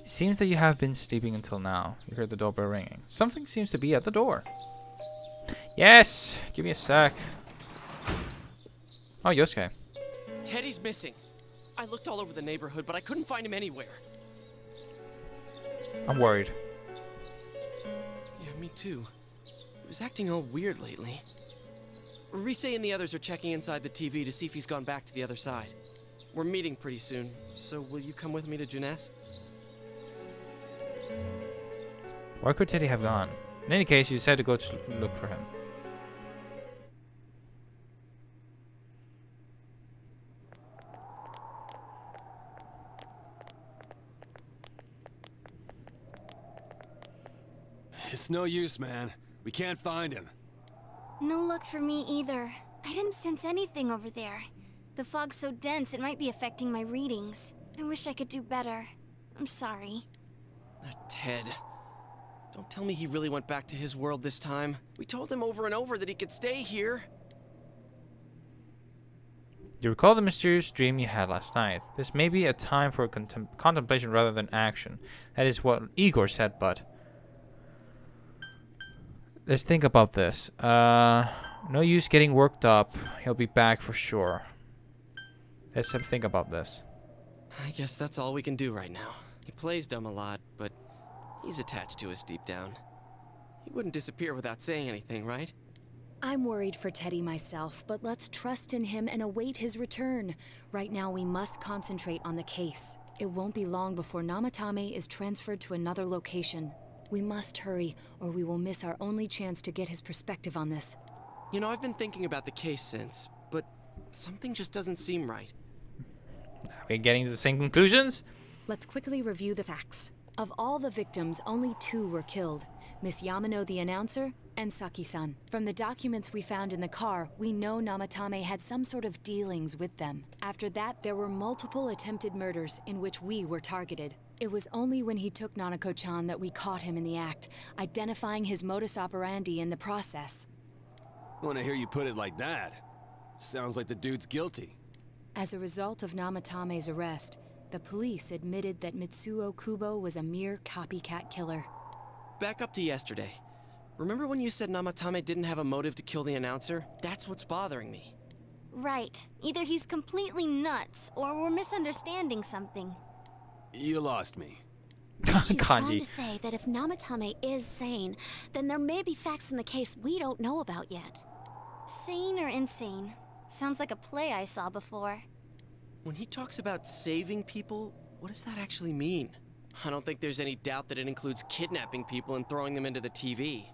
It seems that you have been sleeping until now. You heard the doorbell ringing. Something seems to be at the door. Yes! Give me a sec. Oh, Yosuke. Teddy's missing. I looked all over the neighborhood, but I couldn't find him anywhere. I'm worried. Yeah, me too. He was acting all weird lately. Rise and the others are checking inside the TV to see if he's gone back to the other side. We're meeting pretty soon, so will you come with me to Jeunesse? Where could Teddy have gone? In any case, you decided to go to look for him. It's no use, man. We can't find him. No luck for me either. I didn't sense anything over there. The fog's so dense it might be affecting my readings. I wish I could do better. I'm sorry. Ted. Don't tell me he really went back to his world this time. We told him over and over that he could stay here. You recall the mysterious dream you had last night. This may be a time for contemplation rather than action. That is what Igor said, but... let's think about this. No use getting worked up. He'll be back for sure. Let's think about this. I guess that's all we can do right now. He plays dumb a lot, but he's attached to us deep down. He wouldn't disappear without saying anything, right? I'm worried for Teddy myself, but let's trust in him and await his return. Right now, we must concentrate on the case. It won't be long before Namatame is transferred to another location. We must hurry, or we will miss our only chance to get his perspective on this. You know, I've been thinking about the case since, but something just doesn't seem right. Are we getting to the same conclusions? Let's quickly review the facts. Of all the victims, only 2 were killed. Miss Yamano the announcer, and Saki-san. From the documents we found in the car, we know Namatame had some sort of dealings with them. After that, there were multiple attempted murders in which we were targeted. It was only when he took Nanako-chan that we caught him in the act, identifying his modus operandi in the process. When I hear you put it like that, sounds like the dude's guilty. As a result of Namatame's arrest, the police admitted that Mitsuo Kubo was a mere copycat killer. Back up to yesterday. Remember when you said Namatame didn't have a motive to kill the announcer? That's what's bothering me. Right. Either he's completely nuts, or we're misunderstanding something. You lost me. She's trying to say that if Namatame is sane, then there may be facts in the case we don't know about yet. Sane or insane? Sounds like a play I saw before. When he talks about saving people, what does that actually mean? I don't think there's any doubt that it includes kidnapping people and throwing them into the TV.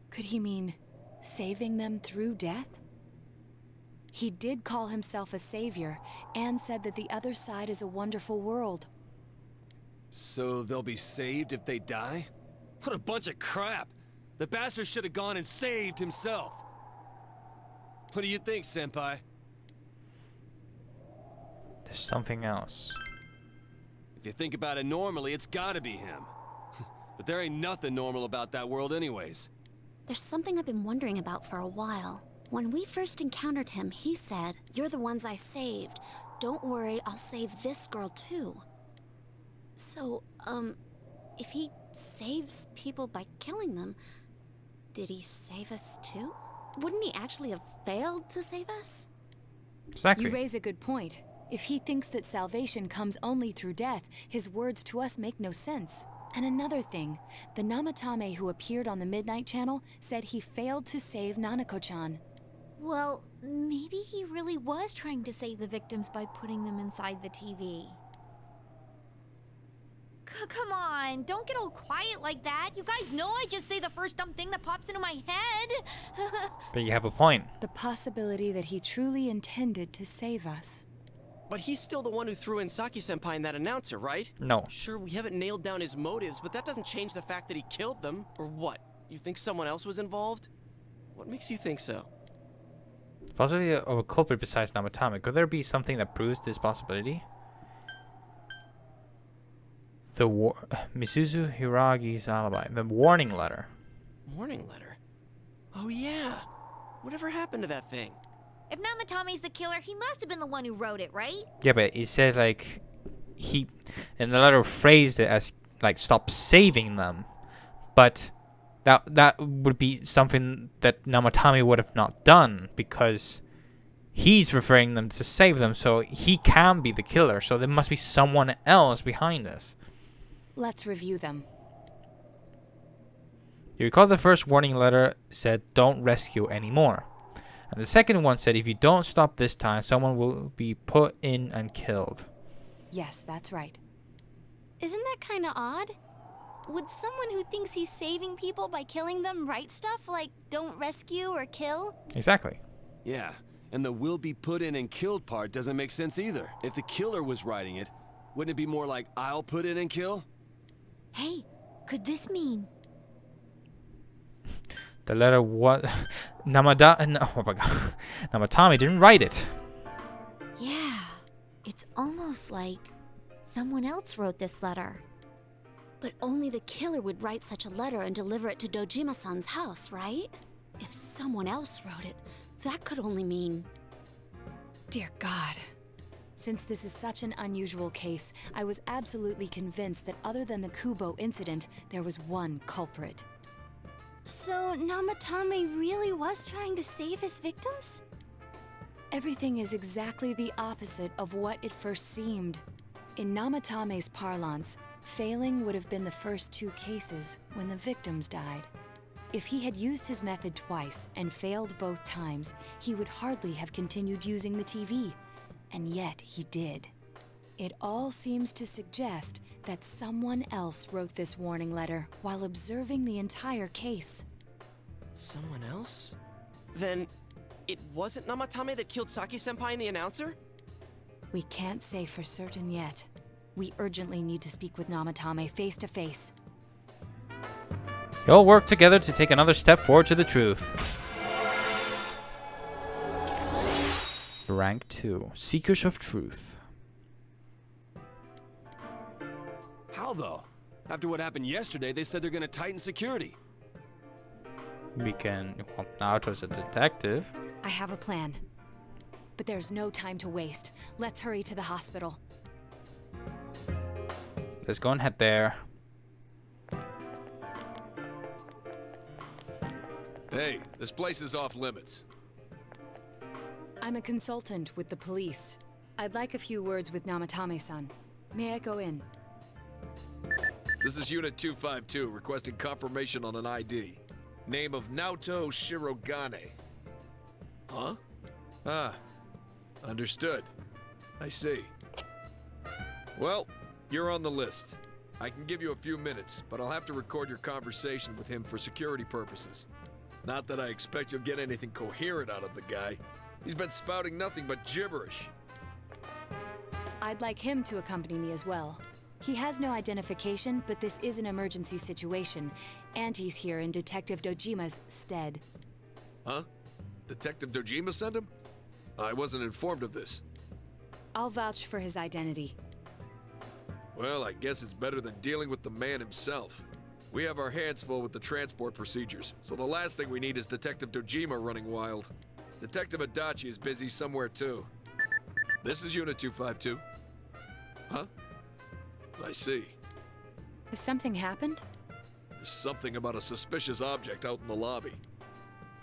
Could he mean saving them through death? He did call himself a savior and said that the other side is a wonderful world. So they'll be saved if they die? What a bunch of crap! The bastard should have gone and saved himself. What do you think, Senpai? There's something else. If you think about it normally, it's gotta be him. But there ain't nothing normal about that world anyways. There's something I've been wondering about for a while. When we first encountered him, he said, "You're the ones I saved. Don't worry, I'll save this girl too." So, if he saves people by killing them, did he save us too? Wouldn't he actually have failed to save us? Exactly. You raise a good point. If he thinks that salvation comes only through death, his words to us make no sense. And another thing, the Namatame who appeared on the Midnight Channel said he failed to save Nanako-chan. Well, maybe he really was trying to save the victims by putting them inside the TV. Come on, don't get all quiet like that. You guys know I just say the first dumb thing that pops into my head. But you have a point. The possibility that he truly intended to save us. But he's still the one who threw in Saki-senpai and that announcer, right? No. Sure, we haven't nailed down his motives, but that doesn't change the fact that he killed them. Or what? You think someone else was involved? What makes you think so? Possibility of a culprit besides Namatame. Could there be something that proves this possibility? The Misuzu Hiragi's alibi. The warning letter. Warning letter? Oh yeah. Whatever happened to that thing? If Namatame's the killer, he must have been the one who wrote it, right? Yeah, but he said like he in the letter phrased it as like stop saving them. But that would be something that Namatame would have not done because he's referring them to save them, so he can be the killer. So there must be someone else behind this. Let's review them. You recall the first warning letter said, "Don't rescue anymore." And the second one said, "If you don't stop this time, someone will be put in and killed." Yes, that's right. Isn't that kind of odd? Would someone who thinks he's saving people by killing them write stuff like, "Don't rescue or kill"? Exactly. Yeah, and the "will be put in and killed" part doesn't make sense either. If the killer was writing it, wouldn't it be more like, "I'll put in and kill"? Hey, could this mean... The letter what? Oh my god. Namatame didn't write it. Yeah, it's almost like someone else wrote this letter. But only the killer would write such a letter and deliver it to Dojima-san's house, right? If someone else wrote it, that could only mean... Dear God. Since this is such an unusual case, I was absolutely convinced that other than the Kubo incident, there was one culprit. So Namatame really was trying to save his victims? Everything is exactly the opposite of what it first seemed. In Namatame's parlance, failing would have been the first two cases when the victims died. If he had used his method twice and failed both times, he would hardly have continued using the TV. And yet he did. It all seems to suggest that someone else wrote this warning letter while observing the entire case. Someone else? Then it wasn't Namatame that killed Saki-senpai and the announcer? We can't say for certain yet. We urgently need to speak with Namatame face to face. They all work together to take another step forward to the truth. Rank 2. Seekers of Truth. How, though? After what happened yesterday, they said they're gonna tighten security. We can... Well, Naoto's a detective. I have a plan. But there's no time to waste. Let's hurry to the hospital. Let's go and head there. Hey, this place is off limits. I'm a consultant with the police. I'd like a few words with Namatame-san. May I go in? This is Unit 252, requesting confirmation on an ID. Name of Naoto Shirogane. Huh? Ah, understood. I see. Well, you're on the list. I can give you a few minutes, but I'll have to record your conversation with him for security purposes. Not that I expect you'll get anything coherent out of the guy. He's been spouting nothing but gibberish. I'd like him to accompany me as well. He has no identification, but this is an emergency situation, and he's here in Detective Dojima's stead. Huh? Detective Dojima sent him? I wasn't informed of this. I'll vouch for his identity. Well, I guess it's better than dealing with the man himself. We have our hands full with the transport procedures, so the last thing we need is Detective Dojima running wild. Detective Adachi is busy somewhere too. This is Unit 252. Huh? I see. Has something happened? There's something about a suspicious object out in the lobby.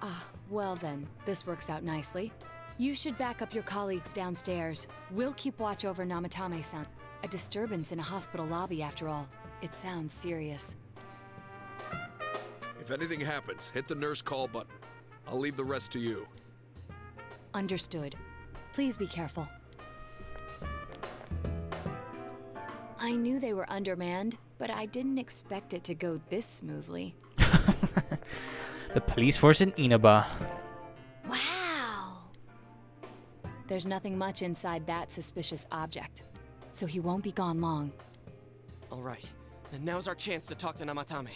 Ah, well then, this works out nicely. You should back up your colleagues downstairs. We'll keep watch over Namatame-san. A disturbance in a hospital lobby, after all. It sounds serious. If anything happens, hit the nurse call button. I'll leave the rest to you. Understood. Please be careful. I knew they were undermanned, but I didn't expect it to go this smoothly. The police force in Inaba. Wow! There's nothing much inside that suspicious object, so he won't be gone long. All right, and now's our chance to talk to Namatame.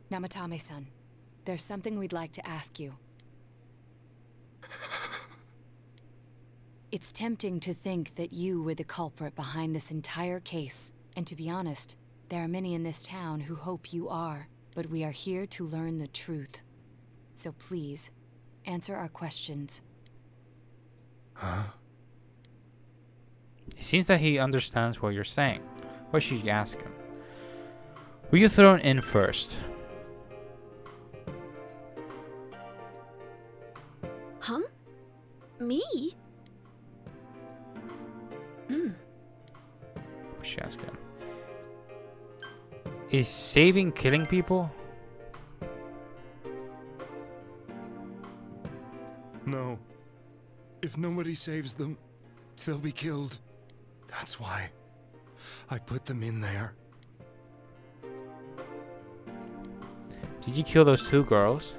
Namatame-san, there's something we'd like to ask you. It's tempting to think that you were the culprit behind this entire case, and to be honest, there are many in this town who hope you are, but we are here to learn the truth. So please, answer our questions. Huh? It seems that he understands what you're saying. What should you ask him? Were you thrown in first? Huh? Me? What should you ask him? Is saving killing people? No. If nobody saves them, they'll be killed. That's why I put them in there. Did you kill those two girls?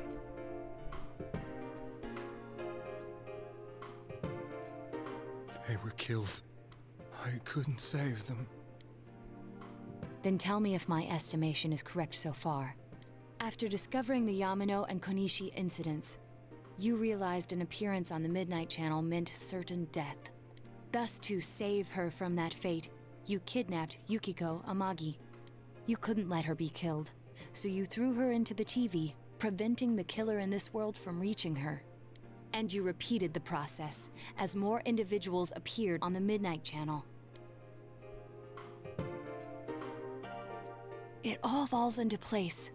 They were killed. I couldn't save them. Then tell me if my estimation is correct so far. After discovering the Yamano and Konishi incidents, you realized an appearance on the Midnight Channel meant certain death. Thus, to save her from that fate, you kidnapped Yukiko Amagi. You couldn't let her be killed, so you threw her into the TV, preventing the killer in this world from reaching her. And you repeated the process, as more individuals appeared on the Midnight Channel. It all falls into place.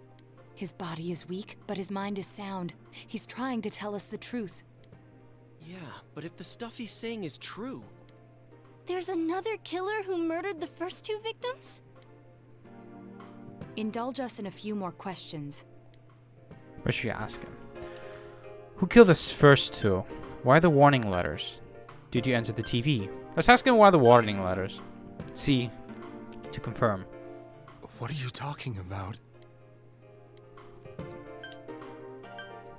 His body is weak, but his mind is sound. He's trying to tell us the truth. Yeah, but if the stuff he's saying is true... There's another killer who murdered the first two victims? Indulge us in a few more questions. What should you ask him? Who killed the first two? Why the warning letters? Did you enter the TV? Let's ask him why the warning letters. See, to confirm. What are you talking about?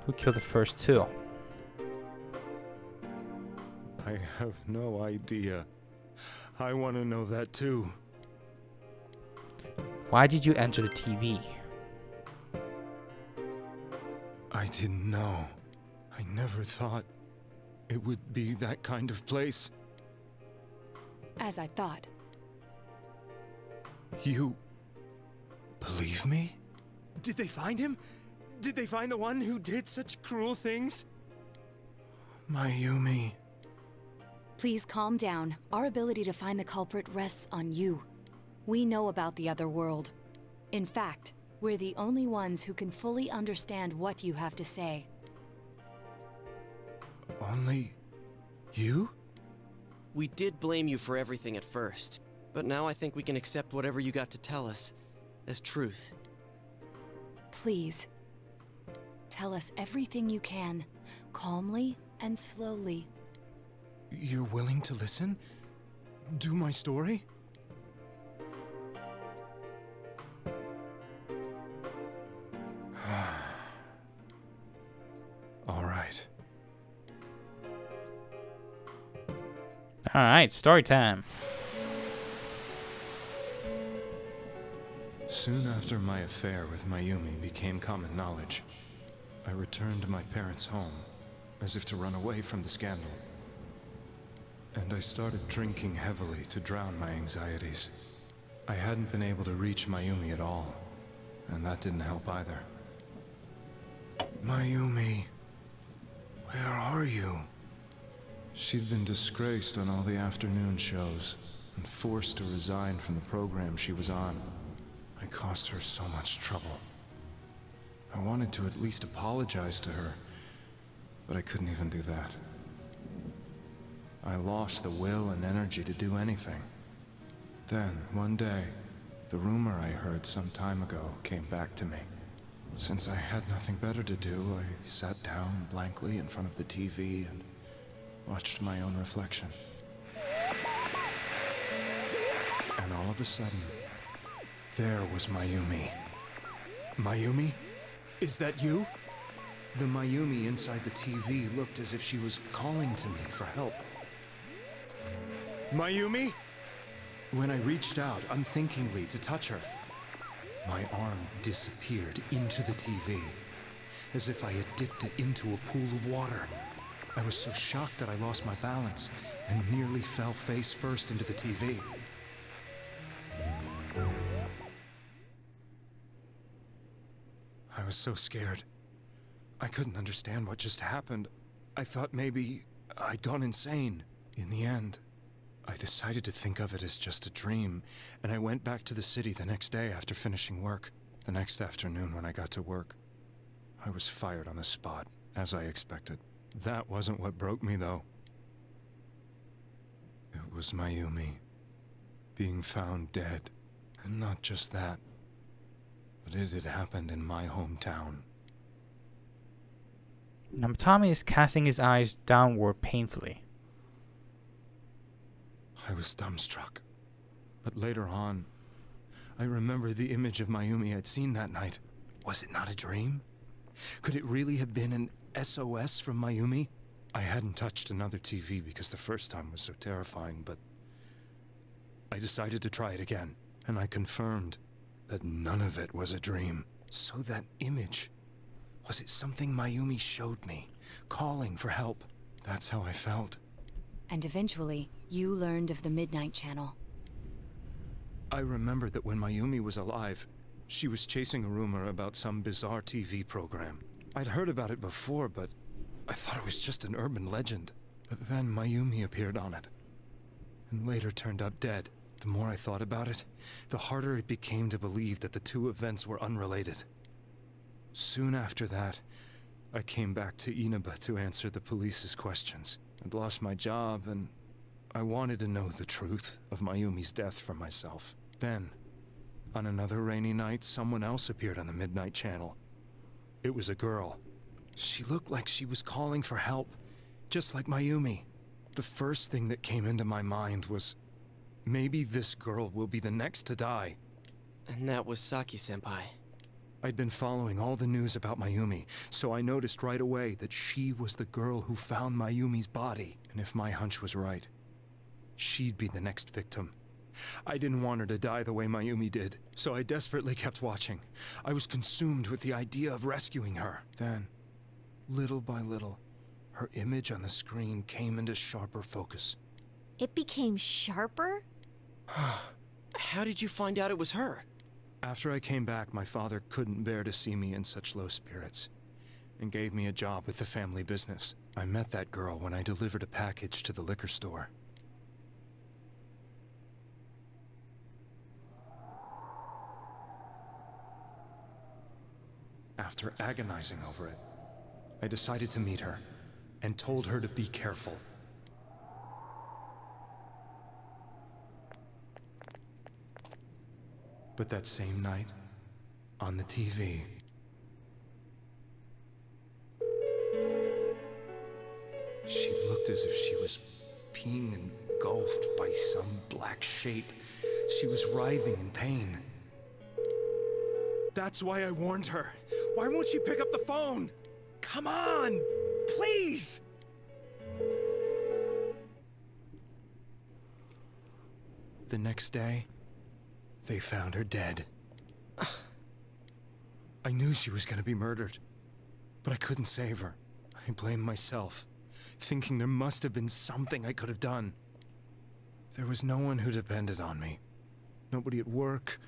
Who killed the first two? I have no idea. I want to know that too. Why did you enter the TV? I didn't know. I never thought it would be that kind of place. As I thought. You believe me? Did they find him? Did they find the one who did such cruel things? Mayumi. Please calm down. Our ability to find the culprit rests on you. We know about the other world. In fact, we're the only ones who can fully understand what you have to say. Only you? We did blame you for everything at first, but now I think we can accept whatever you got to tell us as truth. Please, tell us everything you can, calmly and slowly. You're willing to listen? Do my story? All right. All right, story time. Soon after my affair with Mayumi became common knowledge, I returned to my parents' home, as if to run away from the scandal. And I started drinking heavily to drown my anxieties. I hadn't been able to reach Mayumi at all, and that didn't help either. Mayumi, where are you? She'd been disgraced on all the afternoon shows, and forced to resign from the program she was on. I caused her so much trouble. I wanted to at least apologize to her, but I couldn't even do that. I lost the will and energy to do anything. Then, one day, the rumor I heard some time ago came back to me. Since I had nothing better to do, I sat down blankly in front of the TV and watched my own reflection. And all of a sudden, there was Mayumi. Mayumi? Is that you? The Mayumi inside the TV looked as if she was calling to me for help. Mayumi? When I reached out unthinkingly to touch her, my arm disappeared into the TV, as if I had dipped it into a pool of water. I was so shocked that I lost my balance and nearly fell face first into the TV. I was so scared. I couldn't understand what just happened. I thought maybe I'd gone insane. In the end, I decided to think of it as just a dream, and I went back to the city the next day after finishing work. The next afternoon when I got to work, I was fired on the spot, as I expected. That wasn't what broke me, though. It was Mayumi being found dead. And not just that, but it had happened in my hometown. Namatame is casting his eyes downward painfully. I was dumbstruck. But later on, I remember the image of Mayumi I'd seen that night. Was it not a dream? Could it really have been an SOS from Mayumi? I hadn't touched another TV because the first time was so terrifying, but I decided to try it again, and I confirmed that none of it was a dream. So that image, was it something Mayumi showed me, calling for help? That's how I felt. And eventually, you learned of the Midnight Channel. I remembered that when Mayumi was alive, she was chasing a rumor about some bizarre TV program. I'd heard about it before, but I thought it was just an urban legend. But then Mayumi appeared on it, and later turned up dead. The more I thought about it, the harder it became to believe that the two events were unrelated. Soon after that, I came back to Inaba to answer the police's questions. I'd lost my job, and I wanted to know the truth of Mayumi's death for myself. Then, on another rainy night, someone else appeared on the Midnight Channel. It was a girl. She looked like she was calling for help, just like Mayumi. The first thing that came into my mind was, maybe this girl will be the next to die. And that was Saki-senpai. I'd been following all the news about Mayumi, so I noticed right away that she was the girl who found Mayumi's body. And if my hunch was right, she'd be the next victim. I didn't want her to die the way Mayumi did, so I desperately kept watching. I was consumed with the idea of rescuing her. Then, little by little, her image on the screen came into sharper focus. It became sharper? How did you find out it was her? After I came back, my father couldn't bear to see me in such low spirits, and gave me a job with the family business. I met that girl when I delivered a package to the liquor store. After agonizing over it, I decided to meet her, and told her to be careful. But that same night, on the TV, she looked as if she was being engulfed by some black shape. She was writhing in pain. That's why I warned her. Why won't she pick up the phone? Come on, please! The next day, they found her dead. I knew she was gonna be murdered, but I couldn't save her. I blamed myself, thinking there must have been something I could have done. There was no one who depended on me. Nobody at work,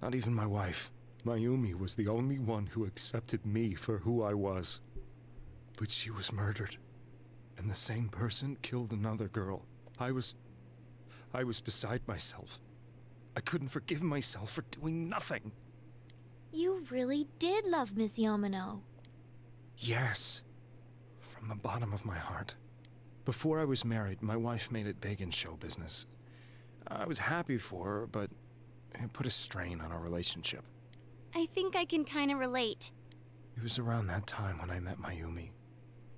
not even my wife. Mayumi was the only one who accepted me for who I was. But she was murdered, and the same person killed another girl. I was beside myself. I couldn't forgive myself for doing nothing. You really did love Miss Yamano. Yes, from the bottom of my heart. Before I was married, my wife made it big in show business. I was happy for her, but it put a strain on our relationship. I think I can kind of relate. It was around that time when I met Mayumi.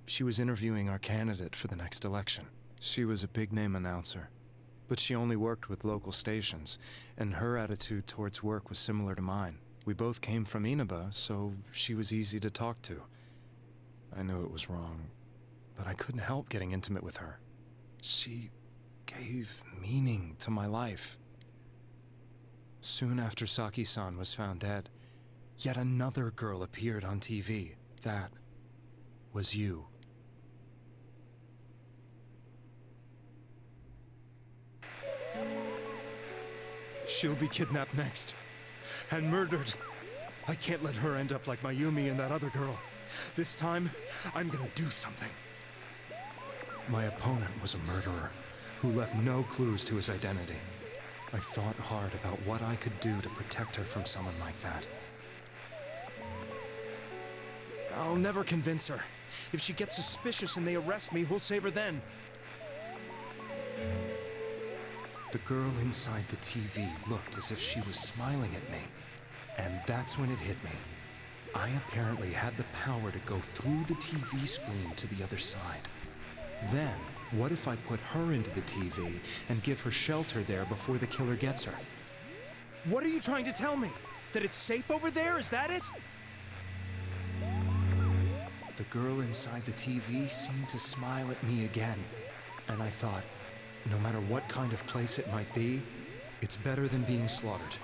She was interviewing our candidate for the next election. She was a big-name announcer, but she only worked with local stations, and her attitude towards work was similar to mine. We both came from Inaba, so she was easy to talk to. I knew it was wrong, but I couldn't help getting intimate with her. She gave meaning to my life. Soon after Saki-san was found dead, yet another girl appeared on TV. That was you. She'll be kidnapped next, and murdered. I can't let her end up like Mayumi and that other girl. This time, I'm gonna do something. My opponent was a murderer who left no clues to his identity. I thought hard about what I could do to protect her from someone like that. I'll never convince her. If she gets suspicious and they arrest me, who'll save her then? The girl inside the TV looked as if she was smiling at me. And that's when it hit me. I apparently had the power to go through the TV screen to the other side. Then, what if I put her into the TV and give her shelter there before the killer gets her? What are you trying to tell me? That it's safe over there? Is that it? The girl inside the TV seemed to smile at me again. And I thought, no matter what kind of place it might be, it's better than being slaughtered.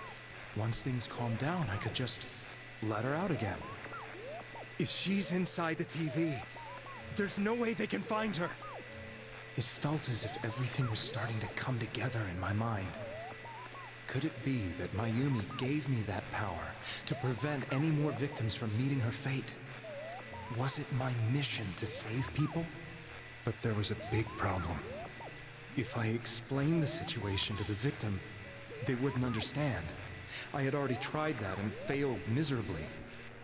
Once things calm down, I could just let her out again. If she's inside the TV, there's no way they can find her. It felt as if everything was starting to come together in my mind. Could it be that Mayumi gave me that power to prevent any more victims from meeting her fate? Was it my mission to save people? But there was a big problem. If I explained the situation to the victim, they wouldn't understand. I had already tried that and failed miserably.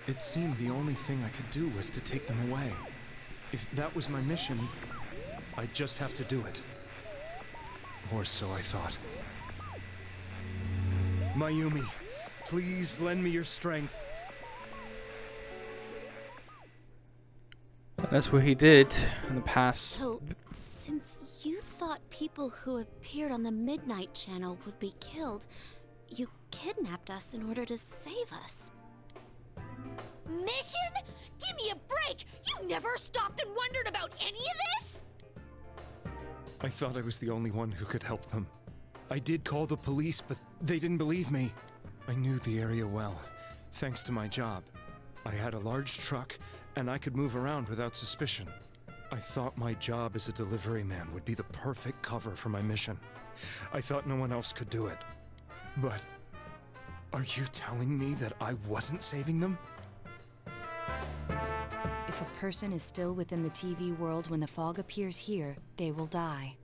It seemed the only thing I could do was to take them away. If that was my mission, I'd just have to do it. Or so I thought. Mayumi, please lend me your strength. That's what he did in the past. So, since you thought people who appeared on the Midnight Channel would be killed, you kidnapped us in order to save us. Mission? Give me a break! You never stopped and wondered about any of this? I thought I was the only one who could help them. I did call the police, but they didn't believe me. I knew the area well, thanks to my job. I had a large truck, and I could move around without suspicion. I thought my job as a delivery man would be the perfect cover for my mission. I thought no one else could do it. But are you telling me that I wasn't saving them? If a person is still within the TV world when the fog appears here, they will die.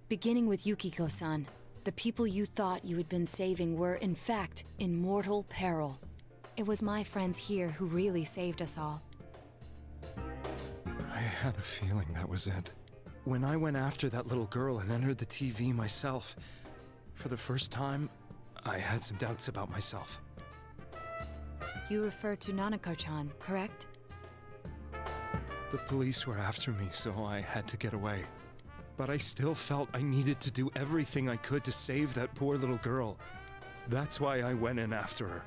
Beginning with Yukiko-san, the people you thought you had been saving were, in fact, in mortal peril. It was my friends here who really saved us all. I had a feeling that was it. When I went after that little girl and entered the TV myself, for the first time, I had some doubts about myself. You refer to Nanako-chan, correct? The police were after me, so I had to get away. But I still felt I needed to do everything I could to save that poor little girl. That's why I went in after her.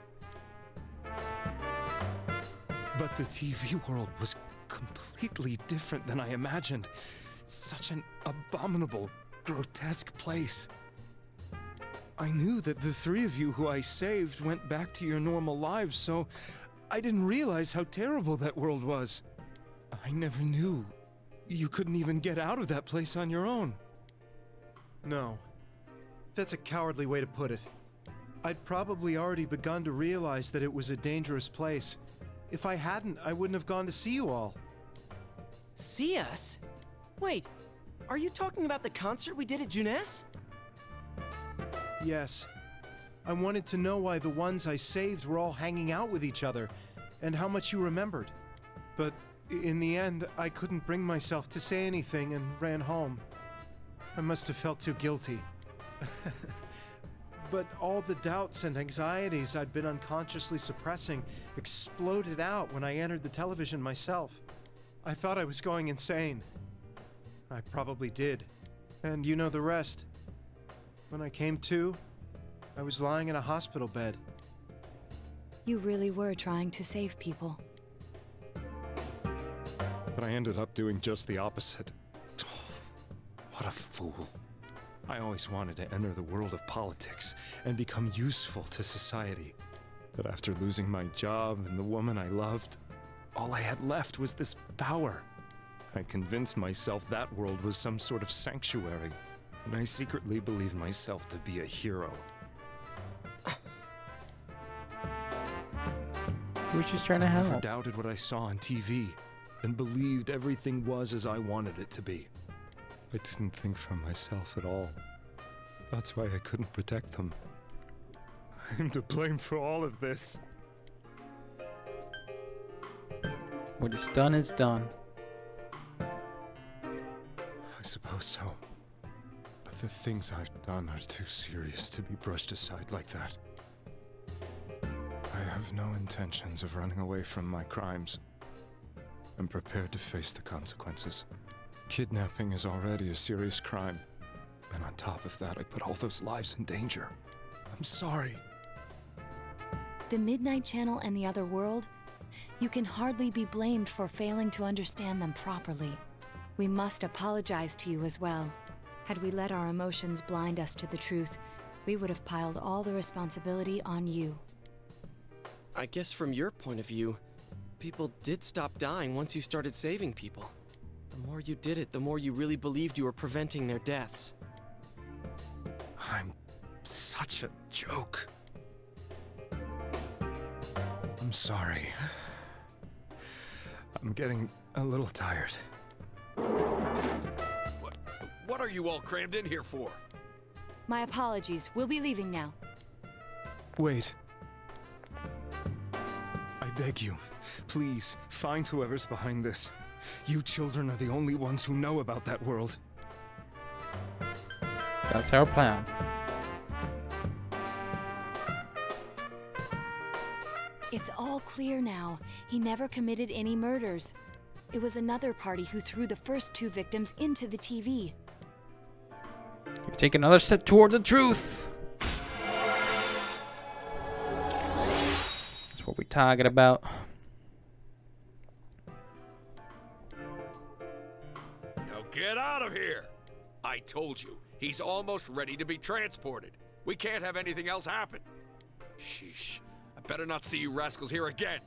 But the TV world was completely different than I imagined. Such an abominable, grotesque place. I knew that the three of you who I saved went back to your normal lives, so I didn't realize how terrible that world was. I never knew you couldn't even get out of that place on your own. No. That's a cowardly way to put it. I'd probably already begun to realize that it was a dangerous place. If I hadn't, I wouldn't have gone to see you all. See us? Wait, are you talking about the concert we did at Junes? Yes. I wanted to know why the ones I saved were all hanging out with each other, and how much you remembered. But in the end, I couldn't bring myself to say anything and ran home. I must have felt too guilty. But all the doubts and anxieties I'd been unconsciously suppressing exploded out when I entered the television myself. I thought I was going insane. I probably did. And you know the rest. When I came to, I was lying in a hospital bed. You really were trying to save people. But I ended up doing just the opposite. What a fool. I always wanted to enter the world of politics and become useful to society. But after losing my job and the woman I loved, all I had left was this power. I convinced myself that world was some sort of sanctuary, and I secretly believed myself to be a hero. We're just trying to I help. never doubted what I saw on TV, and believed everything was as I wanted it to be. I didn't think for myself at all. That's why I couldn't protect them. I'm to blame for all of this. What is done is done. I suppose so. But the things I've done are too serious to be brushed aside like that. I have no intentions of running away from my crimes. I'm prepared to face the consequences. Kidnapping is already a serious crime. And on top of that, I put all those lives in danger. I'm sorry. The Midnight Channel and the other world? You can hardly be blamed for failing to understand them properly. We must apologize to you as well. Had we let our emotions blind us to the truth, we would have piled all the responsibility on you. I guess from your point of view, people did stop dying once you started saving people. The more you did it, the more you really believed you were preventing their deaths. I'm such a joke. I'm sorry. I'm getting a little tired. What are you all crammed in here for? My apologies. We'll be leaving now. Wait. I beg you, please, find whoever's behind this. You children are the only ones who know about that world. That's our plan. It's all clear now. He never committed any murders. It was another party who threw the first two victims into the TV. You've taken another step toward the truth. That's what we're talking about. Now get out of here! I told you, He's almost ready to be transported. We can't have anything else happen. Sheesh. I better not see you rascals here again.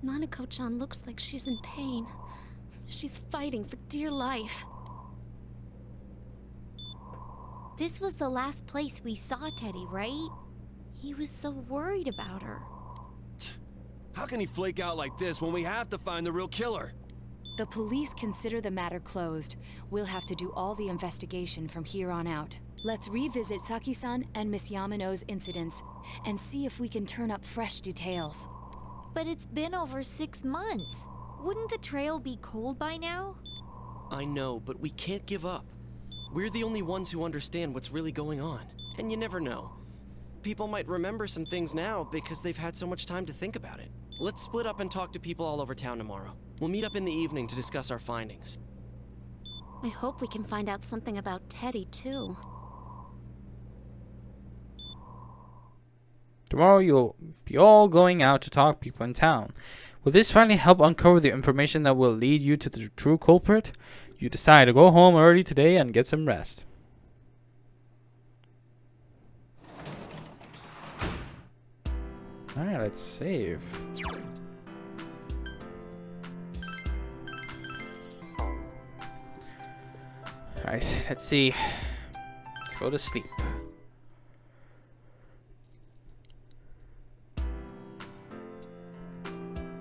Nanako-chan looks like she's in pain. She's fighting for dear life. This was the last place we saw Teddy, right? He was so worried about her. How can he flake out like this when we have to find the real killer? The police consider the matter closed. We'll have to do all the investigation from here on out. Let's revisit Saki-san and Miss Yamano's incidents and see if we can turn up fresh details. But it's been over 6 months. Wouldn't the trail be cold by now? I know, but we can't give up. We're the only ones who understand what's really going on. And you never know. People might remember some things now because they've had so much time to think about it. Let's split up and talk to people all over town tomorrow. We'll meet up in the evening to discuss our findings. I hope we can find out something about Teddy, too. Tomorrow you'll be all going out to talk to people in town. Will this finally help uncover the information that will lead you to the true culprit? You decide to go home early today and get some rest. Alright, let's save. Alright, let's see. Let's go to sleep.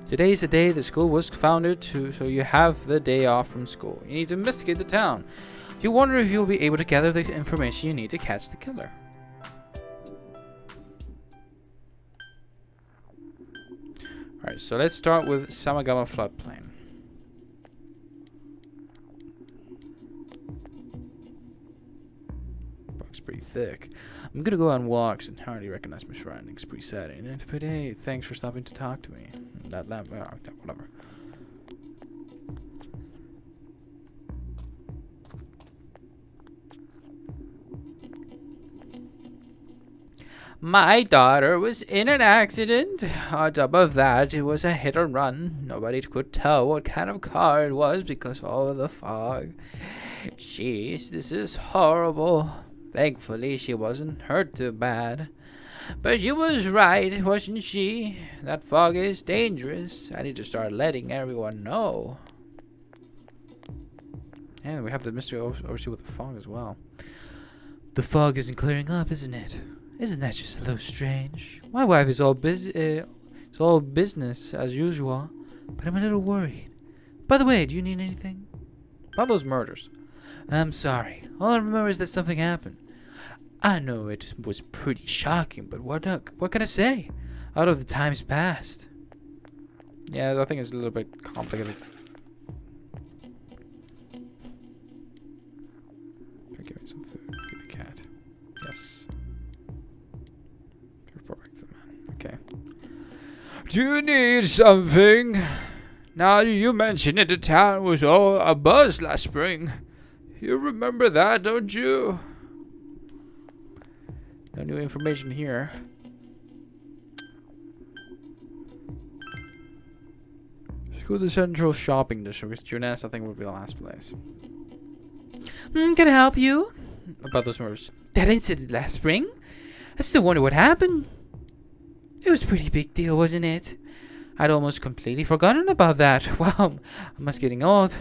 Today is the day the school was founded, so you have the day off from school. You need to investigate the town. You wonder if you'll be able to gather the information you need to catch the killer. Alright, so let's start with Samagawa floodplain. Book's pretty thick. I'm gonna go on walks and hardly recognize my surroundings. Pretty sad, ain't it? But hey, thanks for stopping to talk to me. Whatever. My daughter was in an accident. On top of that, it was a hit and run. Nobody could tell what kind of car it was because of all the fog. Jeez, this is horrible. Thankfully, she wasn't hurt too bad. But she was right, wasn't she? That fog is dangerous. I need to start letting everyone know. And we have the mystery oversee with the fog as well. The fog isn't clearing up, isn't it? Isn't that just a little strange? My wife is all busy. It's all business as usual, but I'm a little worried. By the way, do you need anything? About those murders. I'm sorry. All I remember is that something happened. I know it was pretty shocking, but what can I say? Out of the times past. Yeah, I think it's a little bit complicated. Give me some food. Give the cat. Yes. Report back to the man. Okay. Do you need something? Now you mentioned it, the town was all abuzz last spring. You remember that, don't you? No new information here. Let's go to the central shopping district. Because Junes, I think, would be the last place. Can I help you? About those murders. That incident last spring? I still wonder what happened. It was a pretty big deal, wasn't it? I'd almost completely forgotten about that. Wow, I must getting old.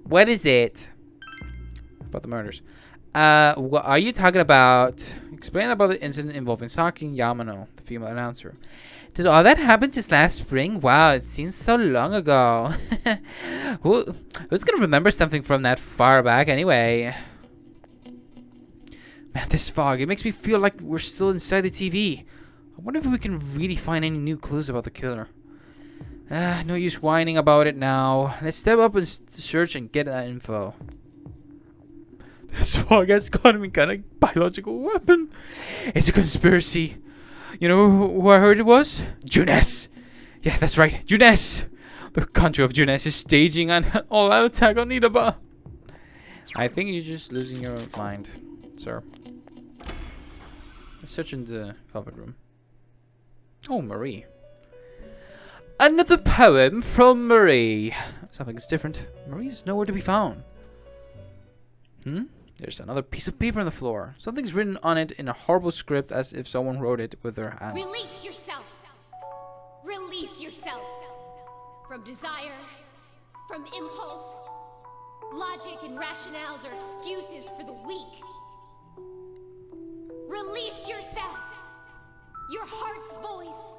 What is it? About the murders. What are you talking about? Explain about the incident involving Saki Yamano, the female announcer. Did all that happen just last spring? Wow, it seems so long ago. Who's gonna remember something from that far back anyway? Man, this fog, it makes me feel like we're still inside the TV. I wonder if we can really find any new clues about the killer. No use whining about it now. Let's step up and search and get that info. This fog has got me kind of biological weapon. It's a conspiracy. You know who I heard it was? Junes. Yeah, that's right. Junes. The country of Junes is staging an all-out attack on Inaba. I think you're just losing your mind, sir. Let's search in the velvet room. Oh, Marie. Another poem from Marie. Something's different. Marie's nowhere to be found. There's another piece of paper on the floor. Something's written on it in a horrible script as if someone wrote it with their hand. Release yourself. Release yourself. From desire, from impulse. Logic and rationales are excuses for the weak. Release yourself. Your heart's voice.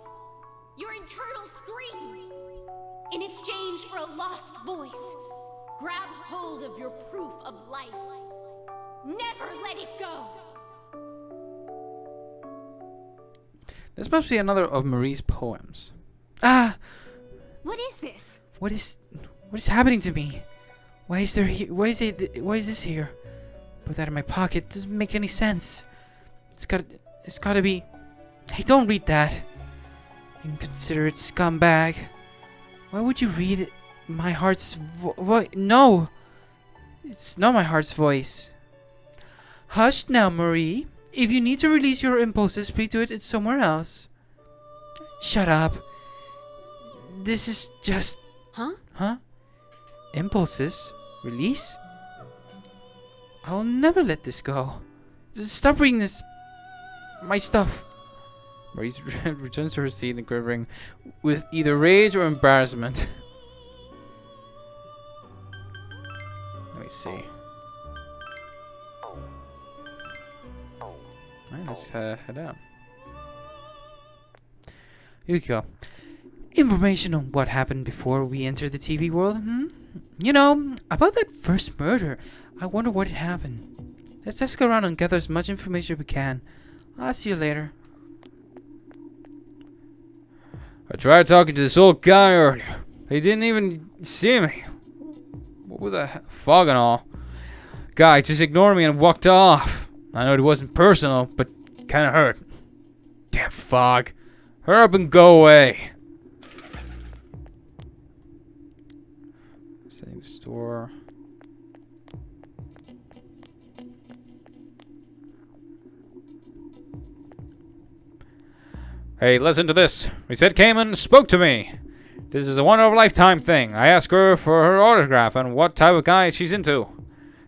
Your internal scream. In exchange for a lost voice, grab hold of your proof of life. Never let it go. This must be another of Marie's poems. Ah! What is this? What is happening to me? Why is this here? Put that in my pocket. Doesn't make any sense. It's gotta be. Hey, don't read that. Inconsiderate scumbag. Why would you read it? My heart's voice? No! It's not my heart's voice. Hush now, Marie. If you need to release your impulses, please do it somewhere else. Shut up. This is just... Huh? Impulses? Release? I will never let this go. Just stop reading this... my stuff. Marie returns to her seat and quivering with either rage or embarrassment. Let me see. Alright, let's head out. Here we go. Information on what happened before we entered the TV world, You know, about that first murder. I wonder what had happened. Let's ask around and gather as much information as we can. I'll see you later. I tried talking to this old guy earlier. He didn't even see me. With a fog and all. Guy just ignored me and walked off. I know it wasn't personal, but kinda hurt. Damn fog. Hurry up and go away. Setting the store. Hey, listen to this. Reset came and spoke to me. This is a one-of-a-lifetime thing. I asked her for her autograph and what type of guy she's into.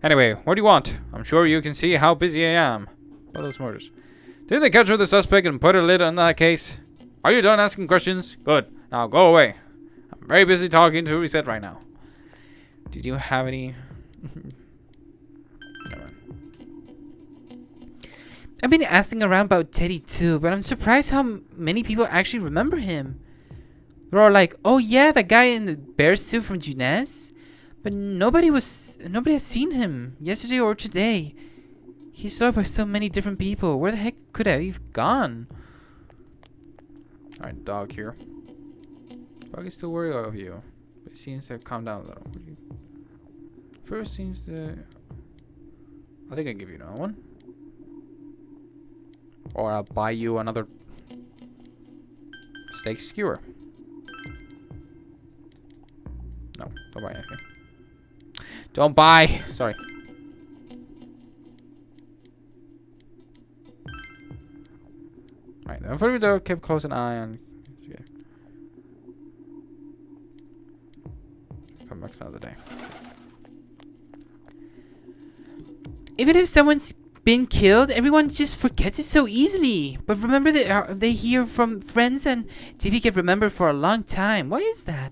Anyway, what do you want? I'm sure you can see how busy I am. What are those murders? Did they capture the suspect and put a lid on that case? Are you done asking questions? Good. Now go away. I'm very busy talking to Reset right now. Did you have any... I've been asking around about Teddy too, but I'm surprised how many people actually remember him. They're all like, oh yeah, that guy in the bear suit from Junes. But nobody has seen him yesterday or today. He's loved by so many different people. Where the heck could I have gone? Alright, dog here. Dog is still worried of you. But it seems to have calmed down a little. First seems to... I think I give you another one. Or I'll buy you another steak skewer. No, don't buy anything. Don't buy! Sorry. Right, then for the keep close an eye on. Okay. Come back another day. Even if someone's been killed, everyone just forgets it so easily. But remember, they hear from friends and TV get remembered for a long time. Why is that?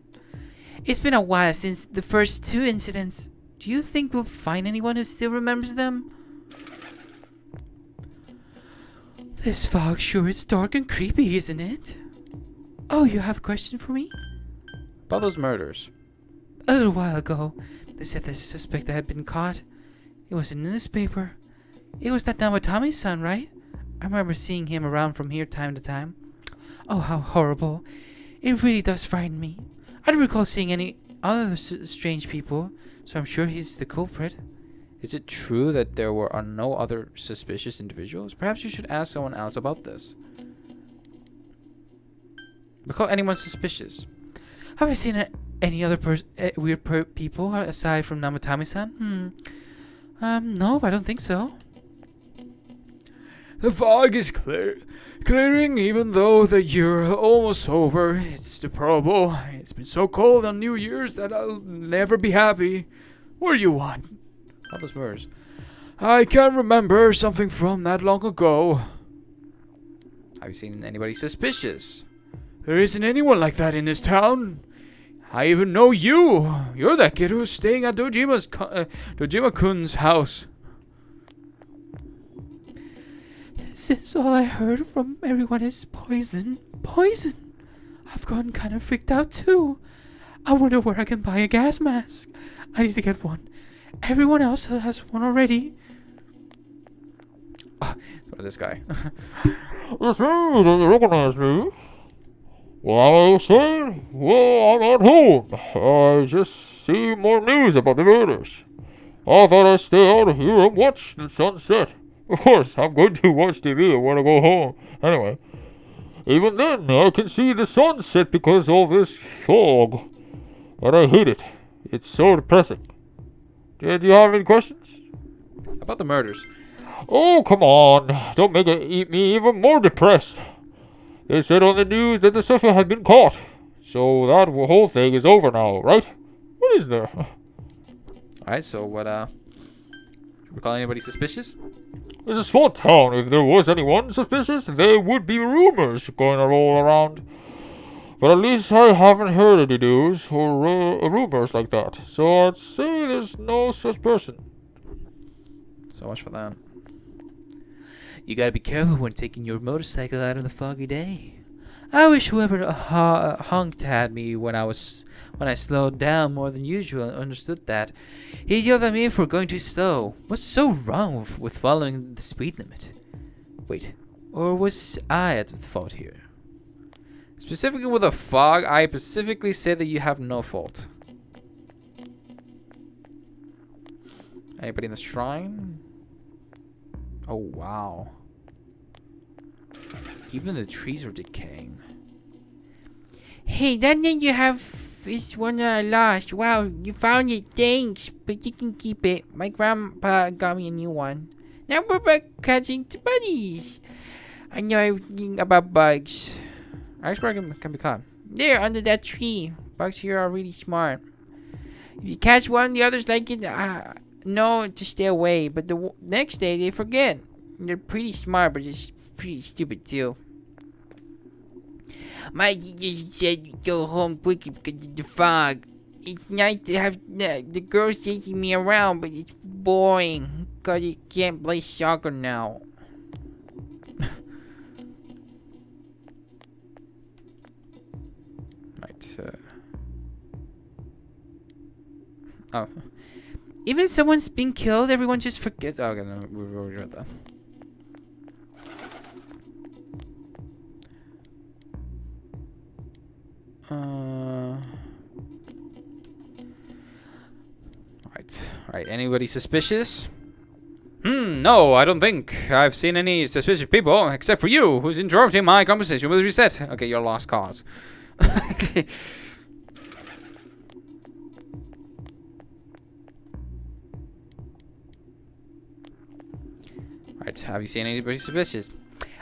It's been a while since the first two incidents. Do you think we'll find anyone who still remembers them? This fog sure is dark and creepy, isn't it? Oh, you have a question for me? About those murders. A little while ago, they said the suspect had been caught. It was in the newspaper. It was that Namatami's son, right? I remember seeing him around from here time to time. Oh, how horrible. It really does frighten me. I don't recall seeing any other strange people, so I'm sure he's the culprit. Is it true that there are no other suspicious individuals? Perhaps you should ask someone else about this. Recall anyone suspicious? Have I seen any other weird people aside from Namatami-san? No, I don't think so. The fog is clearing even though the year almost over. It's deplorable. It's been so cold on New Year's that I'll never be happy. What do you want? All those words. I can't remember something from that long ago. Have you seen anybody suspicious? There isn't anyone like that in this town. I even know you. You're that kid who's staying at Dojima-kun's house. Since all I heard from everyone is poison. Poison! I've gotten kind of freaked out too. I wonder where I can buy a gas mask. I need to get one. Everyone else has one already. Oh, this guy. It's me that you recognize me. What am I saying? Well, I'm at home. I just see more news about the murders. I thought I'd stay out of here and watch the sunset. Of course, I'm going to watch TV when I go home. Anyway, even then, I can see the sunset because of this fog. But I hate it. It's so depressing. Do you have any questions? About the murders. Oh, come on. Don't make me even more depressed. They said on the news that the suspect had been caught. So that whole thing is over now, right? What is there? Alright, so what, recall anybody suspicious? It's a small town. If there was anyone suspicious, there would be rumors going all around. But at least I haven't heard any news or rumors like that. So I'd say there's no such person. So much for that. You gotta be careful when taking your motorcycle out on the foggy day. I wish whoever honked at me when I slowed down more than usual understood that. He yelled at me for going too slow. What's so wrong with following the speed limit? Wait, or was I at fault here? Specifically with the fog, I specifically say that you have no fault. Anybody in the shrine? Oh, wow. Even the trees are decaying. Hey, that thing you have is one I lost. Wow, you found it. Thanks, but you can keep it. My grandpa got me a new one. Now we're back catching buddies. I know everything about bugs. Iceberg can be caught. There, under that tree. Bugs here are really smart. If you catch one, the others like it. No, to stay away, but the next day they forget. They're pretty smart, but just pretty stupid too. My teacher said go home quickly because of the fog. It's nice to have the girls chasing me around, but it's boring because you can't play soccer now. Right. Oh. Even if someone's been killed, everyone just forgets. Oh, okay, no, we already read that. Alright, anybody suspicious? No, I don't think I've seen any suspicious people, except for you, who's interrupting my conversation with Reset. Okay, you're lost cause. Alright, have you seen anybody suspicious?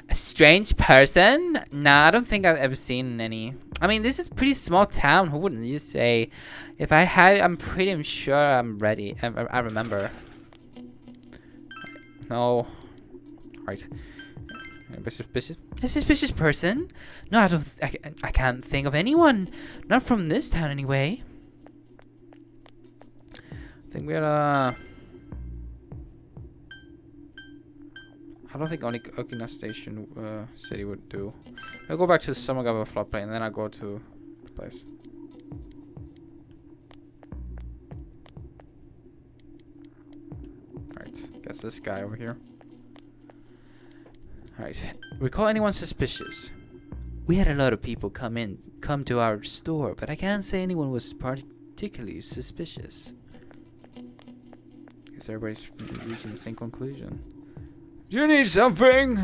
A strange person? Nah, I don't think I've ever seen any. I mean, this is a pretty small town. Who wouldn't you say? If I had, I'm pretty sure I'm ready. I remember. No. Right. Anybody suspicious? A suspicious person? No, I can't think of anyone. Not from this town, anyway. I think we're I don't think only Okina Station City would do. I'll go back to Samagawa floodplain and then I'll go to the place. Alright, guess this guy over here. Alright, recall anyone suspicious? We had a lot of people come to our store, but I can't say anyone was particularly suspicious. Guess everybody's reaching the same conclusion. Do you need something?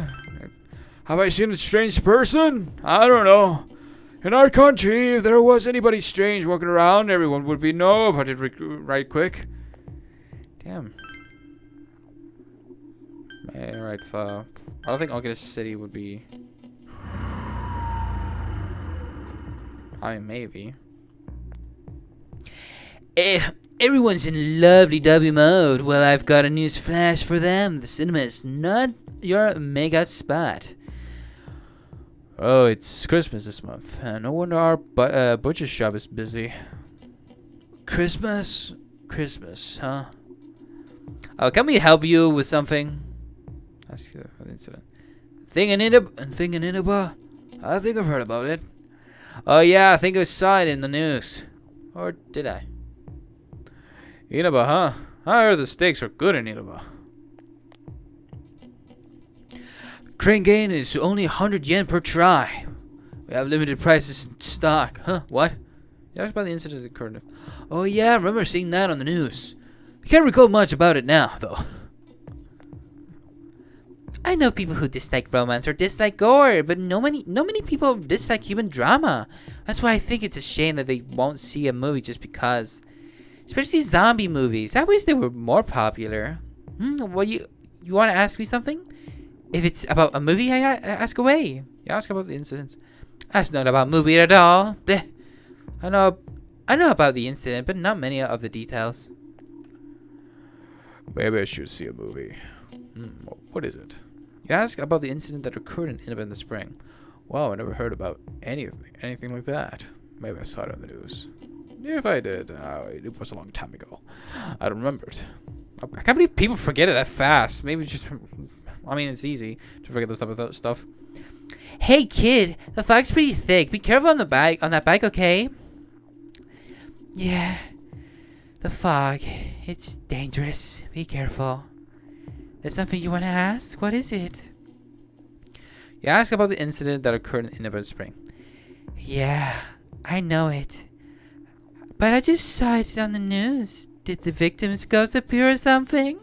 Have I seen a strange person? I don't know. In our country, if there was anybody strange walking around, everyone would know about it right quick. Damn. Alright, so I don't think August City would be. I mean, maybe. Everyone's in lovely-dovey mode. Well, I've got a news flash for them. The cinema is not your mega spot. Oh, it's Christmas this month. No wonder our butcher shop is busy. Christmas? Christmas, huh? Oh, can we help you with something? Ask you for the incident. Thing in Inaba? I think I've heard about it. Oh yeah, I think I saw it in the news. Or did I? Inaba, huh? I heard the steaks are good in Inaba. Crane gain is only 100 yen per try. We have limited prices in stock. Huh? What? You asked about the incident that occurred. Oh yeah, I remember seeing that on the news. I can't recall much about it now, though. I know people who dislike romance or dislike gore, but no many people dislike human drama. That's why I think it's a shame that they won't see a movie just because. Especially zombie movies. I wish they were more popular. Well, you want to ask me something? If it's about a movie, I ask away. You ask about the incidents. That's not about movie at all. Blech. I know about the incident, but not many of the details. Maybe I should see a movie. What is it? You ask about the incident that occurred in Inaba in the spring. Wow, I never heard about anything like that. Maybe I saw it on the news. If I did, it was a long time ago. I don't remember it. I can't believe people forget it that fast. Maybe just... I mean, it's easy to forget those type of stuff. Hey, kid, the fog's pretty thick. Be careful on that bike, okay? Yeah, the fog. It's dangerous. Be careful. There's something you want to ask? What is it? You ask about the incident that occurred in Inaba Spring. Yeah, I know it. But I just saw it on the news. Did the victim's ghost appear or something?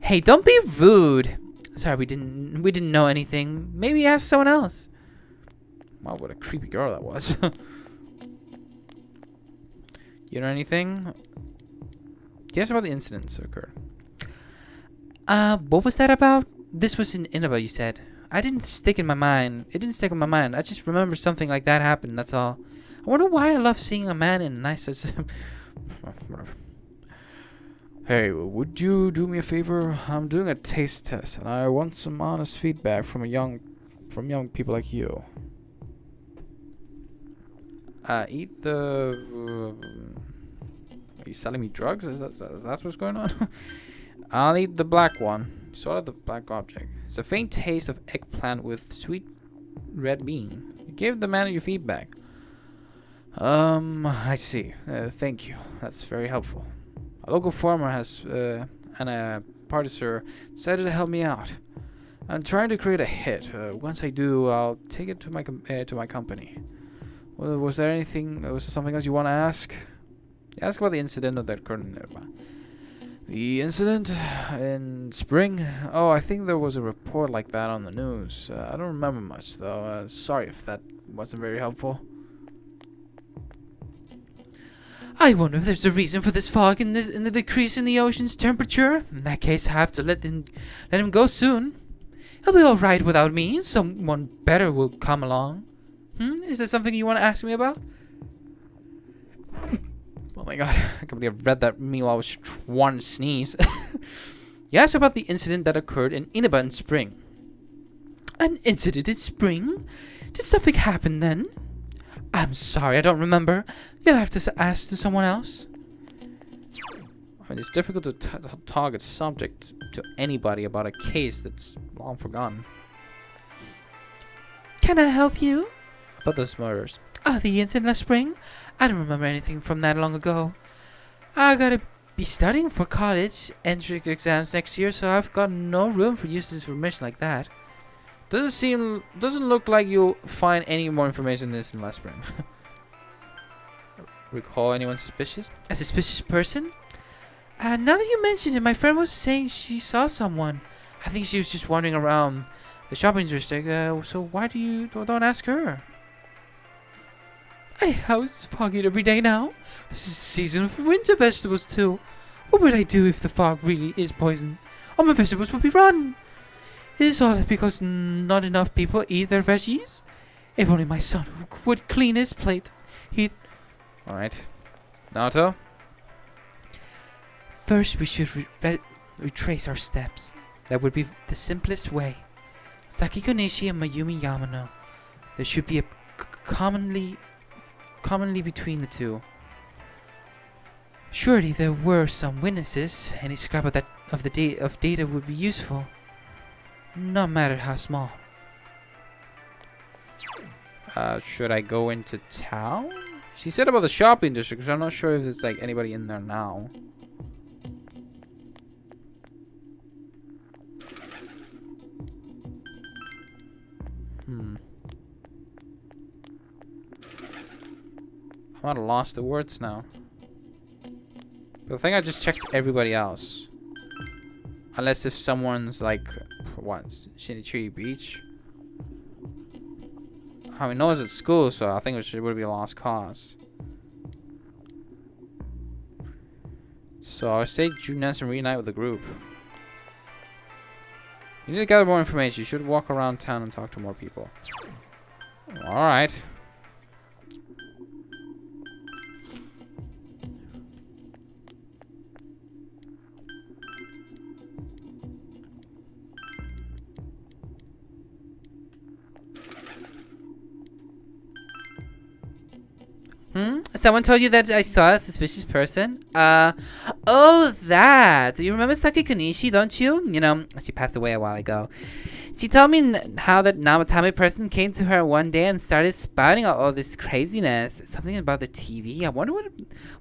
Hey, don't be rude. Sorry, we didn't know anything. Maybe ask someone else. Wow, what a creepy girl that was. You know anything? Yes, about the incidents that occurred. What was that about? This was in Inaba, you said. It didn't stick in my mind. I just remember something like that happened, that's all. I wonder why I love seeing a man in a nice... Whatever. Hey, would you do me a favor? I'm doing a taste test, and I want some honest feedback from young people like you. Eat the... are you selling me drugs? Is that what's going on? I'll eat the black one. Sort of the black object. It's a faint taste of eggplant with sweet red bean. You gave the man your feedback. I see. Thank you. That's very helpful. A local farmer has and a purchaser decided to help me out. I'm trying to create a hit. Once I do, I'll take it to my company. Well, was there something else you want to ask? Ask about the incident that occurred in Irma. The incident in spring? Oh, I think there was a report like that on the news. I don't remember much, though. Sorry if that wasn't very helpful. I wonder if there's a reason for this fog and the decrease in the ocean's temperature. In that case, I have to let him go soon. He'll be all right without me. Someone better will come along. Is there something you want to ask me about? Oh my god, I can't believe I read that meanwhile I was trying to sneeze. You asked about the incident that occurred in Inaba in spring. An incident in spring? Did something happen then? I'm sorry, I don't remember. You'll have to ask to someone else. I mean, it's difficult to target subject to anybody about a case that's long forgotten. Can I help you? About those murders. Oh, the incident last spring? I don't remember anything from that long ago. I gotta be studying for college entrance exams next year, so I've got no room for useless information like that. Doesn't look like you'll find any more information than this in last spring. Recall anyone suspicious? A suspicious person? Now that you mention it, my friend was saying she saw someone. I think she was just wandering around the shopping district. So why don't ask her? My house is foggy every day now. This is the season for winter vegetables too. What would I do if the fog really is poison? all my vegetables will be rotten. It is all because not enough people eat their veggies. If only my son would clean his plate, he'd... Alright. Naruto? First, we should retrace our steps. That would be the simplest way. Saki Konishi and Mayumi Yamano. There should be a commonly between the two. Surely there were some witnesses. Any scrap of data would be useful, no matter how small. Should I go into town? She said about the shopping district, so I'm not sure if there's like anybody in there now. I might have lost the words now. But I think I just checked everybody else. Unless if someone's like, what, Shinichiri Beach? I mean, no one's at school, so I think it would be a lost cause. So I say Juness and reunite with the group. You need to gather more information. You should walk around town and talk to more people. Alright. Someone told you that I saw a suspicious person? Oh, that. You remember Saki Konishi, don't you? You know, she passed away a while ago. She told me how that Namatame person came to her one day and started spouting out all this craziness. Something about the TV. I wonder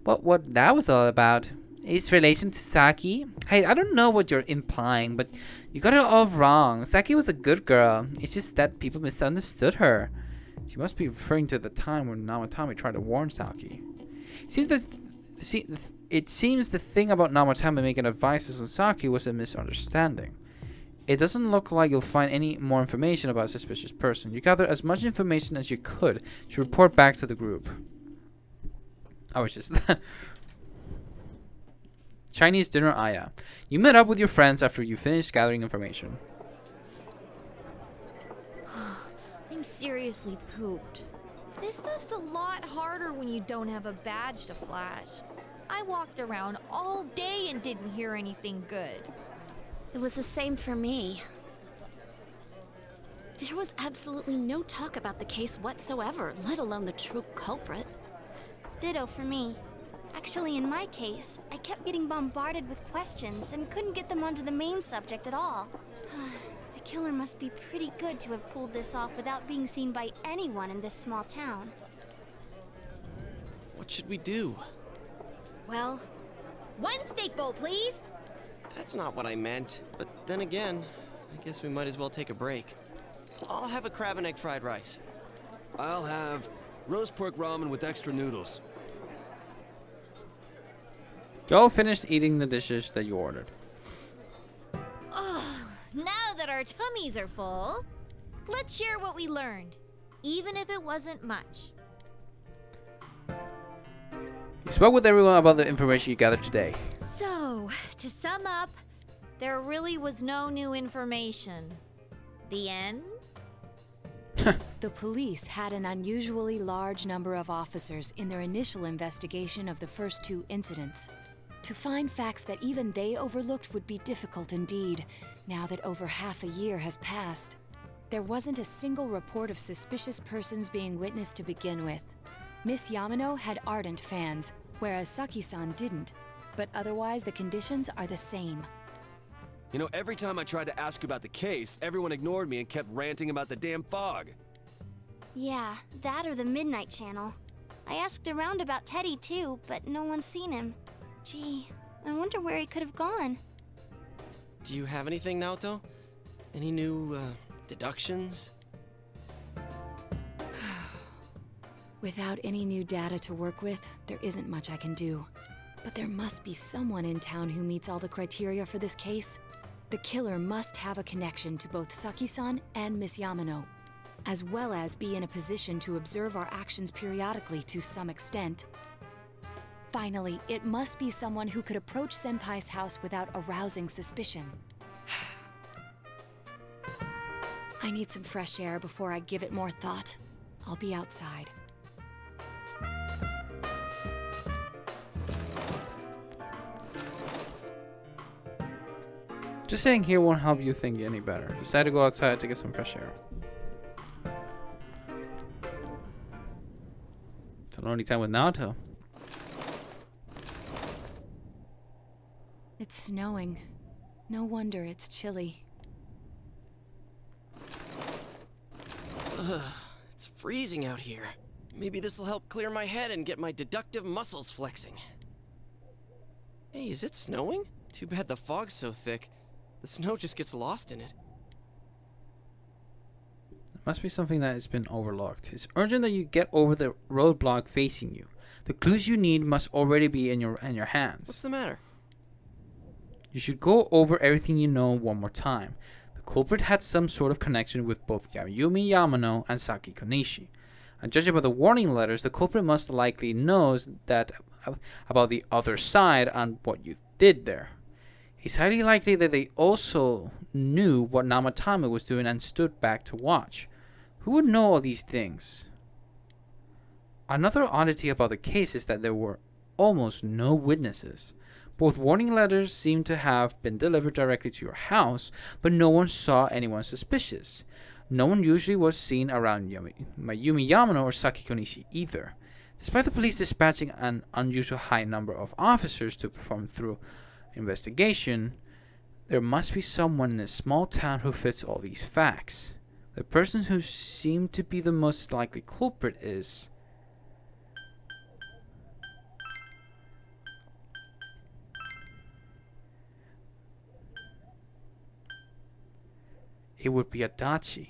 what that was all about. Its relation to Saki? Hey, I don't know what you're implying, but you got it all wrong. Saki was a good girl. It's just that people misunderstood her. She must be referring to the time when Namatame tried to warn Saki. It seems the thing about Namatame making advices on Saki was a misunderstanding. It doesn't look like you'll find any more information about a suspicious person. You gathered as much information as you could to report back to the group. I was just that. Chinese dinner Aya. You met up with your friends after you finished gathering information. I'm seriously pooped. This stuff's a lot harder when you don't have a badge to flash. I walked around all day and didn't hear anything good. It was the same for me. There was absolutely no talk about the case whatsoever, let alone the true culprit. Ditto for me. Actually, in my case, I kept getting bombarded with questions and couldn't get them onto the main subject at all. The killer must be pretty good to have pulled this off without being seen by anyone in this small town. What should we do? Well, one steak bowl, please. That's not what I meant. But then again, I guess we might as well take a break. I'll have a crab and egg fried rice. I'll have roast pork ramen with extra noodles. Joel finished eating the dishes that you ordered. Oh, now that our tummies are full, let's share what we learned, even if it wasn't much. You spoke with everyone about the information you gathered today. So, to sum up, there really was no new information. The end? The police had an unusually large number of officers in their initial investigation of the first two incidents. To find facts that even they overlooked would be difficult indeed, now that over half a year has passed. There wasn't a single report of suspicious persons being witnessed to begin with. Miss Yamano had ardent fans, whereas Saki-san didn't. But otherwise, the conditions are the same. You know, every time I tried to ask about the case, everyone ignored me and kept ranting about the damn fog. Yeah, that or the Midnight Channel. I asked around about Teddy too, but no one's seen him. Gee, I wonder where he could have gone. Do you have anything, Naoto? Any new, deductions? Without any new data to work with, there isn't much I can do. But there must be someone in town who meets all the criteria for this case. The killer must have a connection to both Saki-san and Miss Yamano, as well as be in a position to observe our actions periodically to some extent. Finally, it must be someone who could approach Senpai's house without arousing suspicion. I need some fresh air before I give it more thought. I'll be outside. Just staying here won't help you think any better. Decide to go outside to get some fresh air. It's an only time with Naruto. It's snowing. No wonder it's chilly. Ugh, it's freezing out here. Maybe this'll help clear my head and get my deductive muscles flexing. Hey, is it snowing? Too bad the fog's so thick. The snow just gets lost in it. It must be something that has been overlooked. It's urgent that you get over the roadblock facing you. The clues you need must already be in your hands. What's the matter? You should go over everything you know one more time. The culprit had some sort of connection with both Yayumi Yamano and Saki Konishi. And judging by the warning letters, the culprit most likely knows that about the other side and what you did there. It's highly likely that they also knew what Namatame was doing and stood back to watch. Who would know all these things? Another oddity about the case is that there were almost no witnesses. Both warning letters seem to have been delivered directly to your house, but no one saw anyone suspicious. No one usually was seen around Mayumi Yamano or Saki Konishi either. Despite the police dispatching an unusual high number of officers to perform through investigation, there must be someone in this small town who fits all these facts. The person who seemed to be the most likely culprit is... It would be Adachi.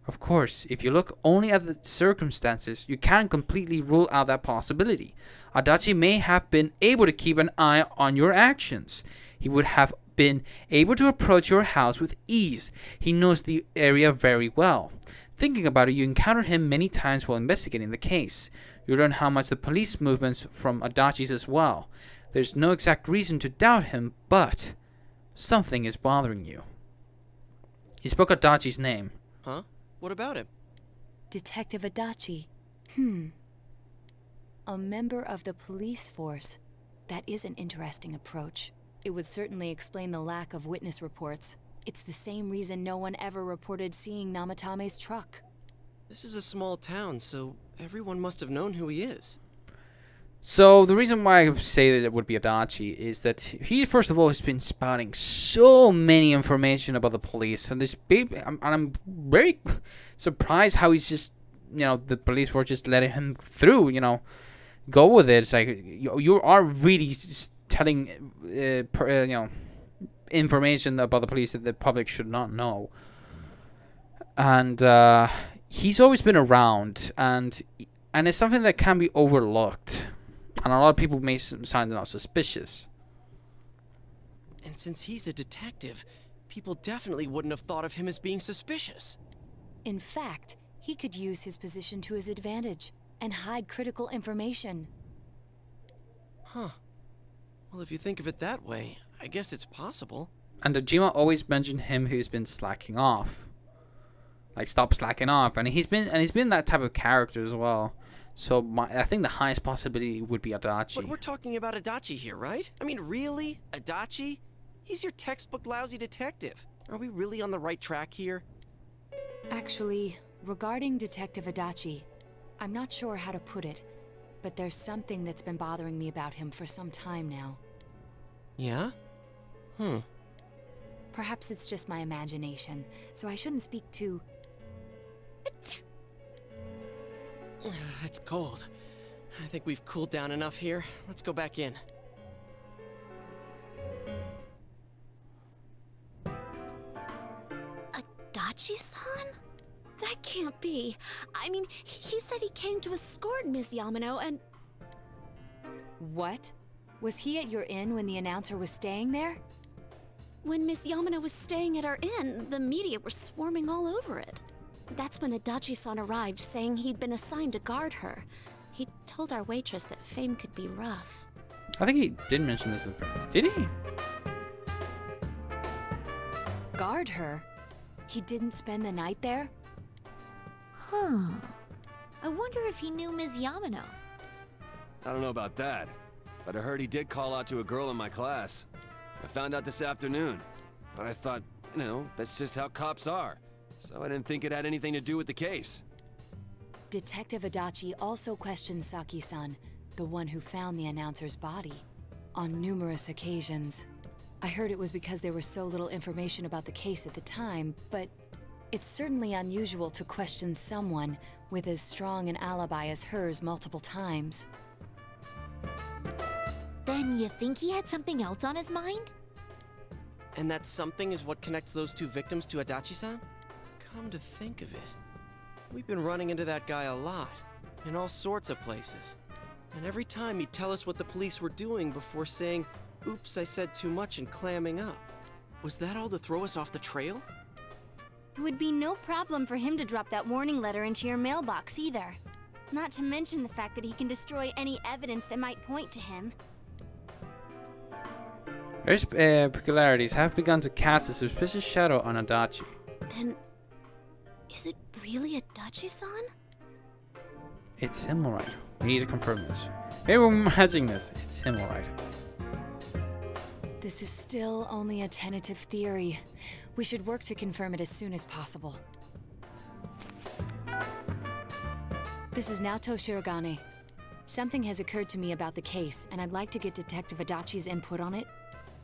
Of course, if you look only at the circumstances, you can't completely rule out that possibility. Adachi may have been able to keep an eye on your actions. He would have been able to approach your house with ease. He knows the area very well. Thinking about it, you encountered him many times while investigating the case. You learn how much the police movements from Adachi's as well. There's no exact reason to doubt him, but something is bothering you. He spoke Adachi's name. Huh? What about him? Detective Adachi. A member of the police force. That is an interesting approach. It would certainly explain the lack of witness reports. It's the same reason no one ever reported seeing Namatame's truck. This is a small town, so everyone must have known who he is. So the reason why I say that it would be Adachi is that he, first of all, has been spouting so many information about the police, and this baby, I'm very surprised how he's just, the police were just letting him through, go with it. It's like you are really telling, information about the police that the public should not know, and he's always been around, and it's something that can be overlooked. And a lot of people may find it not suspicious. And since he's a detective, people definitely wouldn't have thought of him as being suspicious. In fact, he could use his position to his advantage and hide critical information. Huh. Well, if you think of it that way, I guess it's possible. And Dojima always mentioned him who's been slacking off. Like, stop slacking off. And he's been that type of character as well. So I think the highest possibility would be Adachi. But we're talking about Adachi here, right? I mean, really? Adachi? He's your textbook lousy detective. Are we really on the right track here? Actually, regarding Detective Adachi, I'm not sure how to put it, but there's something that's been bothering me about him for some time now. Yeah? Perhaps it's just my imagination, so I shouldn't speak too... It's cold. I think we've cooled down enough here. Let's go back in. Adachi-san? That can't be. I mean, he said he came to escort Miss Yamano and... What? Was he at your inn when the announcer was staying there? When Miss Yamano was staying at our inn, the media were swarming all over it. That's when Adachi-san arrived, saying he'd been assigned to guard her. He told our waitress that fame could be rough. I think he did mention this in the past. Did he? Guard her? He didn't spend the night there? Huh. I wonder if he knew Ms. Yamano. I don't know about that, but I heard he did call out to a girl in my class. I found out this afternoon, but I thought, you know, that's just how cops are. So I didn't think it had anything to do with the case. Detective Adachi also questioned Saki-san, the one who found the announcer's body, on numerous occasions. I heard it was because there was so little information about the case at the time, but it's certainly unusual to question someone with as strong an alibi as hers multiple times. Then you think he had something else on his mind? And that something is what connects those two victims to Adachi-san? Come to think of it, we've been running into that guy a lot, in all sorts of places. And every time he'd tell us what the police were doing before saying, "Oops, I said too much," and clamming up. Was that all to throw us off the trail? It would be no problem for him to drop that warning letter into your mailbox either. Not to mention the fact that he can destroy any evidence that might point to him. Various peculiarities have begun to cast a suspicious shadow on Adachi. Then, is it really Adachi-san? It's him, alright. We need to confirm this. Maybe we're imagining this. It's him, alright. This is still only a tentative theory. We should work to confirm it as soon as possible. This is Naoto Shirogane. Something has occurred to me about the case, and I'd like to get Detective Adachi's input on it.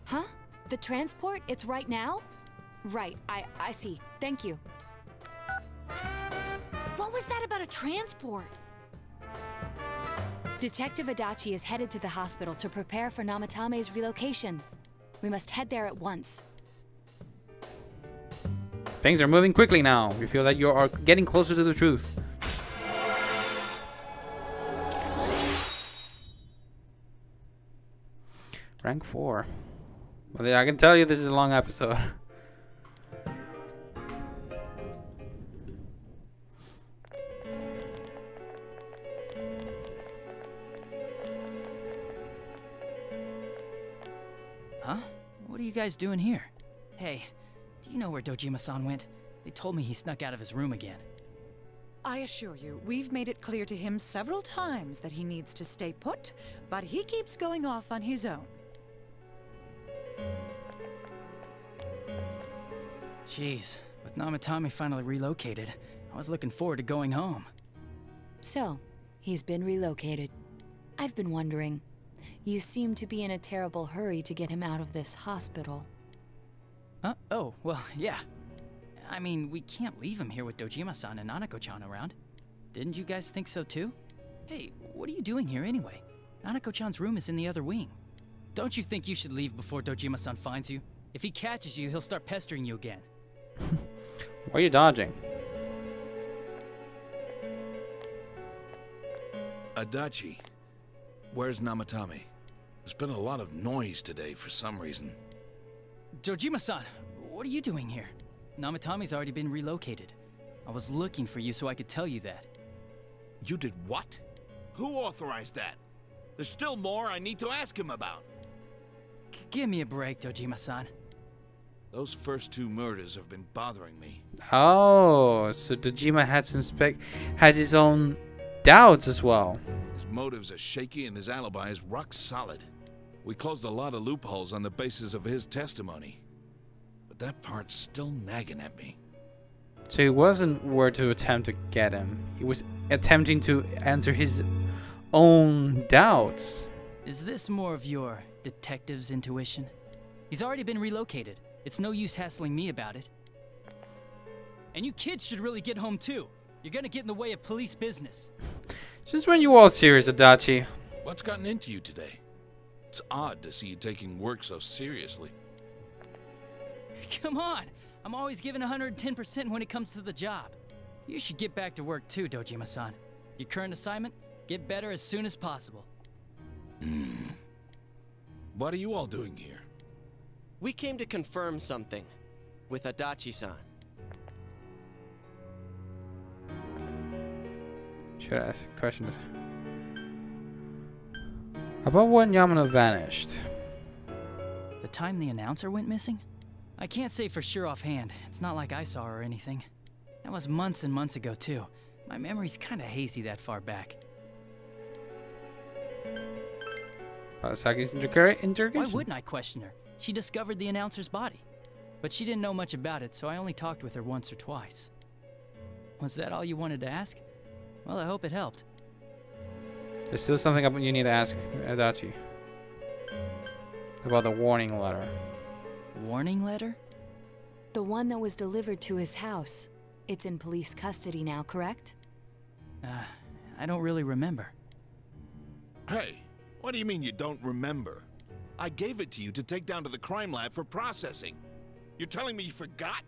Huh? The transport? It's right now? Right, I see. Thank you. What was that about a transport? Detective Adachi is headed to the hospital to prepare for Namatame's relocation. We must head there at once. Things are moving quickly now. We feel that you are getting closer to the truth. Rank 4. Well, I can tell you this is a long episode. Huh? What are you guys doing here? Hey, do you know where Dojima-san went? They told me he snuck out of his room again. I assure you, we've made it clear to him several times that he needs to stay put, but he keeps going off on his own. Jeez, with Namatame finally relocated, I was looking forward to going home. So, he's been relocated. I've been wondering. You seem to be in a terrible hurry to get him out of this hospital. Oh, well, yeah. I mean, we can't leave him here with Dojima-san and Nanako-chan around. Didn't you guys think so too? Hey, what are you doing here anyway? Nanako-chan's room is in the other wing. Don't you think you should leave before Dojima-san finds you? If he catches you, he'll start pestering you again. Why are you dodging? Adachi, where's Namatame? There's been a lot of noise today for some reason. Dojima-san, what are you doing here? Namatame's already been relocated. I was looking for you so I could tell you that. You did what? Who authorized that? There's still more I need to ask him about. Give me a break, Dojima-san. Those first two murders have been bothering me. Oh, so Dojima has his own doubts as well. His motives are shaky and his alibi is rock solid. We closed a lot of loopholes on the basis of his testimony. But that part's still nagging at me. So he wasn't where to attempt to get him. He was attempting to answer his own doubts. Is this more of your detective's intuition? He's already been relocated. It's no use hassling me about it. And you kids should really get home too. You're gonna get in the way of police business. Since when you all serious, Adachi? What's gotten into you today? It's odd to see you taking work so seriously. Come on! I'm always giving 110% when it comes to the job. You should get back to work too, Dojima-san. Your current assignment? Get better as soon as possible. What are you all doing here? We came to confirm something with Adachi-san. Should I ask a question? About when Yamano vanished. The time the announcer went missing? I can't say for sure offhand. It's not like I saw her or anything. That was months and months ago, too. My memory's kinda hazy that far back. Saki's interrogation? Why wouldn't I question her? She discovered the announcer's body. But she didn't know much about it, so I only talked with her once or twice. Was that all you wanted to ask? Well, I hope it helped. There's still something you need to ask Adachi. About the warning letter. Warning letter? The one that was delivered to his house. It's in police custody now, correct? I don't really remember. Hey, what do you mean you don't remember? I gave it to you to take down to the crime lab for processing. You're telling me you forgot?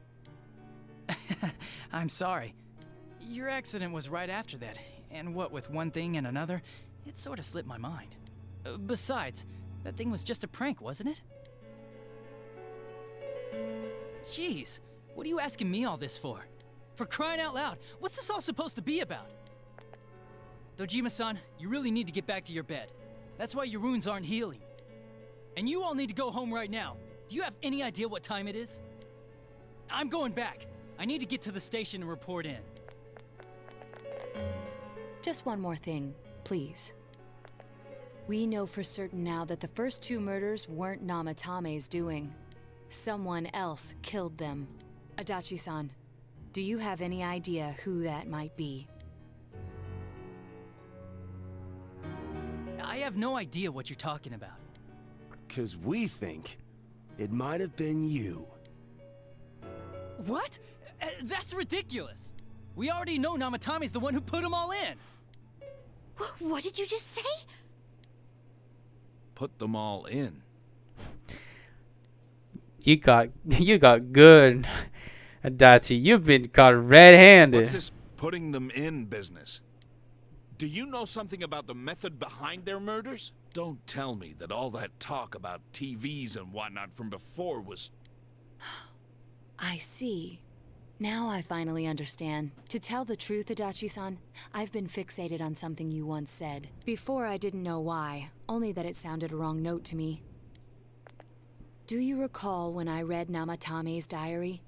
I'm sorry. Your accident was right after that, and what with one thing and another, it sort of slipped my mind. Besides, that thing was just a prank, wasn't it? Jeez, what are you asking me all this for? For crying out loud, what's this all supposed to be about? Dojima-san, you really need to get back to your bed. That's why your wounds aren't healing. And you all need to go home right now. Do you have any idea what time it is? I'm going back. I need to get to the station and report in. Just one more thing, please. We know for certain now that the first two murders weren't Namatame's doing. Someone else killed them. Adachi-san, do you have any idea who that might be? I have no idea what you're talking about. 'Cause we think it might have been you. What? That's ridiculous. We already know Namatame's the one who put them all in. What did you just say? Put them all in. You got good, Adachi. You've been caught red-handed. What's this putting them in business? Do you know something about the method behind their murders? Don't tell me that all that talk about TVs and whatnot from before was... I see. Now I finally understand. To tell the truth, Adachi-san, I've been fixated on something you once said. Before I didn't know why, only that it sounded a wrong note to me. Do you recall when I read Namatame's diary?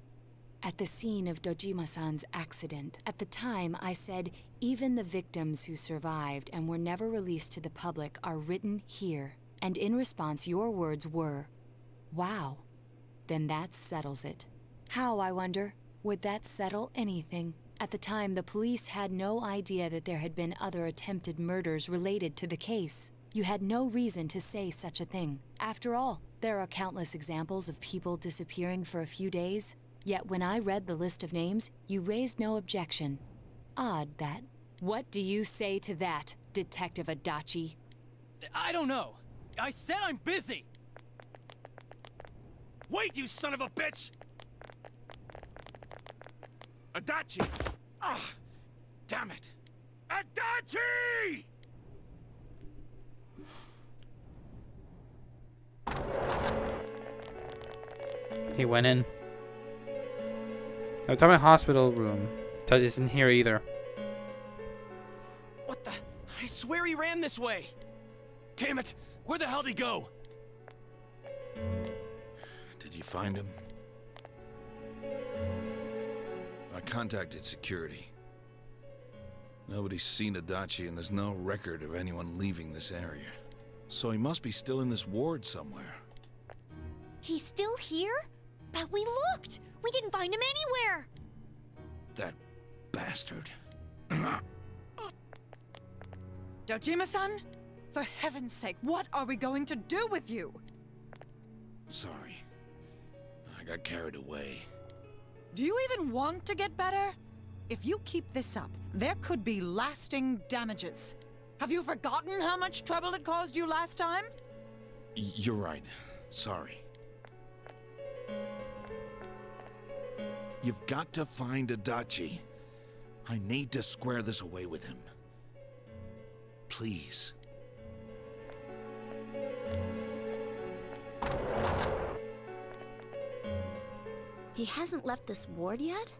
At the scene of Dojima-san's accident, at the time I said, even the victims who survived and were never released to the public are written here. And in response, your words were, wow, then that settles it. How, I wonder? Would that settle anything? At the time, the police had no idea that there had been other attempted murders related to the case. You had no reason to say such a thing. After all, there are countless examples of people disappearing for a few days. Yet when I read the list of names, you raised no objection. Odd that. What do you say to that, Detective Adachi? I don't know. I said I'm busy! Wait, you son of a bitch! Adachi! Ah, damn it! Adachi! He went in. It's in my hospital room. Touch isn't here either. What the? I swear he ran this way. Damn it! Where the hell did he go? Did you find him? I contacted security. Nobody's seen Adachi and there's no record of anyone leaving this area. So he must be still in this ward somewhere. He's still here? But we looked! We didn't find him anywhere! That bastard. Dojima-san? For heaven's sake, what are we going to do with you? Sorry. I got carried away. Do you even want to get better? If you keep this up, there could be lasting damages. Have you forgotten how much trouble it caused you last time? You're right. Sorry. You've got to find Adachi. I need to square this away with him. Please. He hasn't left this ward yet?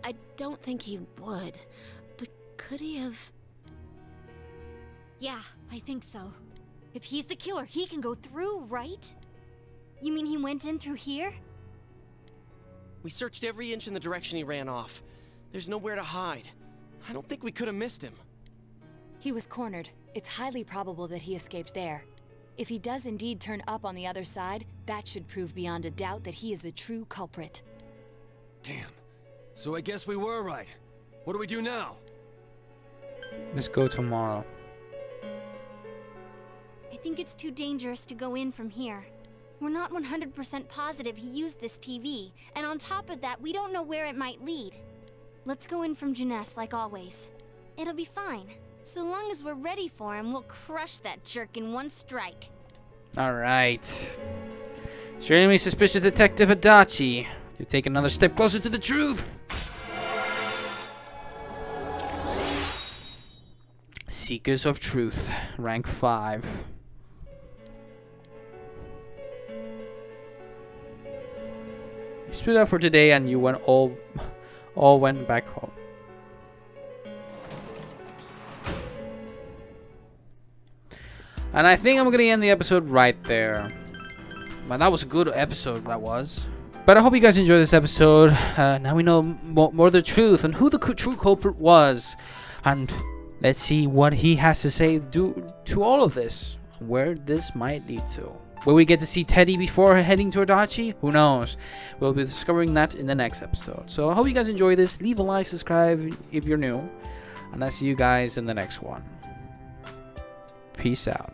I don't think he would. But could he have... Yeah, I think so. If he's the killer, he can go through, right? You mean he went in through here? We searched every inch in the direction he ran off. There's nowhere to hide. I don't think we could have missed him. He was cornered. It's highly probable that he escaped there. If he does indeed turn up on the other side, that should prove beyond a doubt that he is the true culprit. Damn. So I guess we were right. What do we do now? Let's go tomorrow. I think it's too dangerous to go in from here. We're not 100% positive he used this TV, and on top of that, we don't know where it might lead. Let's go in from Jeunesse like always. It'll be fine. So long as we're ready for him, we'll crush that jerk in one strike. Alright. Extremely suspicious Detective Adachi. You take another step closer to the truth. Seekers of Truth, rank 5. You split up for today and you went all went back home. And I think I'm gonna end the episode right there. Man, that was a good episode, that was. But I hope you guys enjoyed this episode. Now we know more of the truth and who the true culprit was. And let's see what he has to say to all of this. Where this might lead to. Will we get to see Teddy before heading to Adachi? Who knows? We'll be discovering that in the next episode. So I hope you guys enjoy this. Leave a like, subscribe if you're new. And I'll see you guys in the next one. Peace out.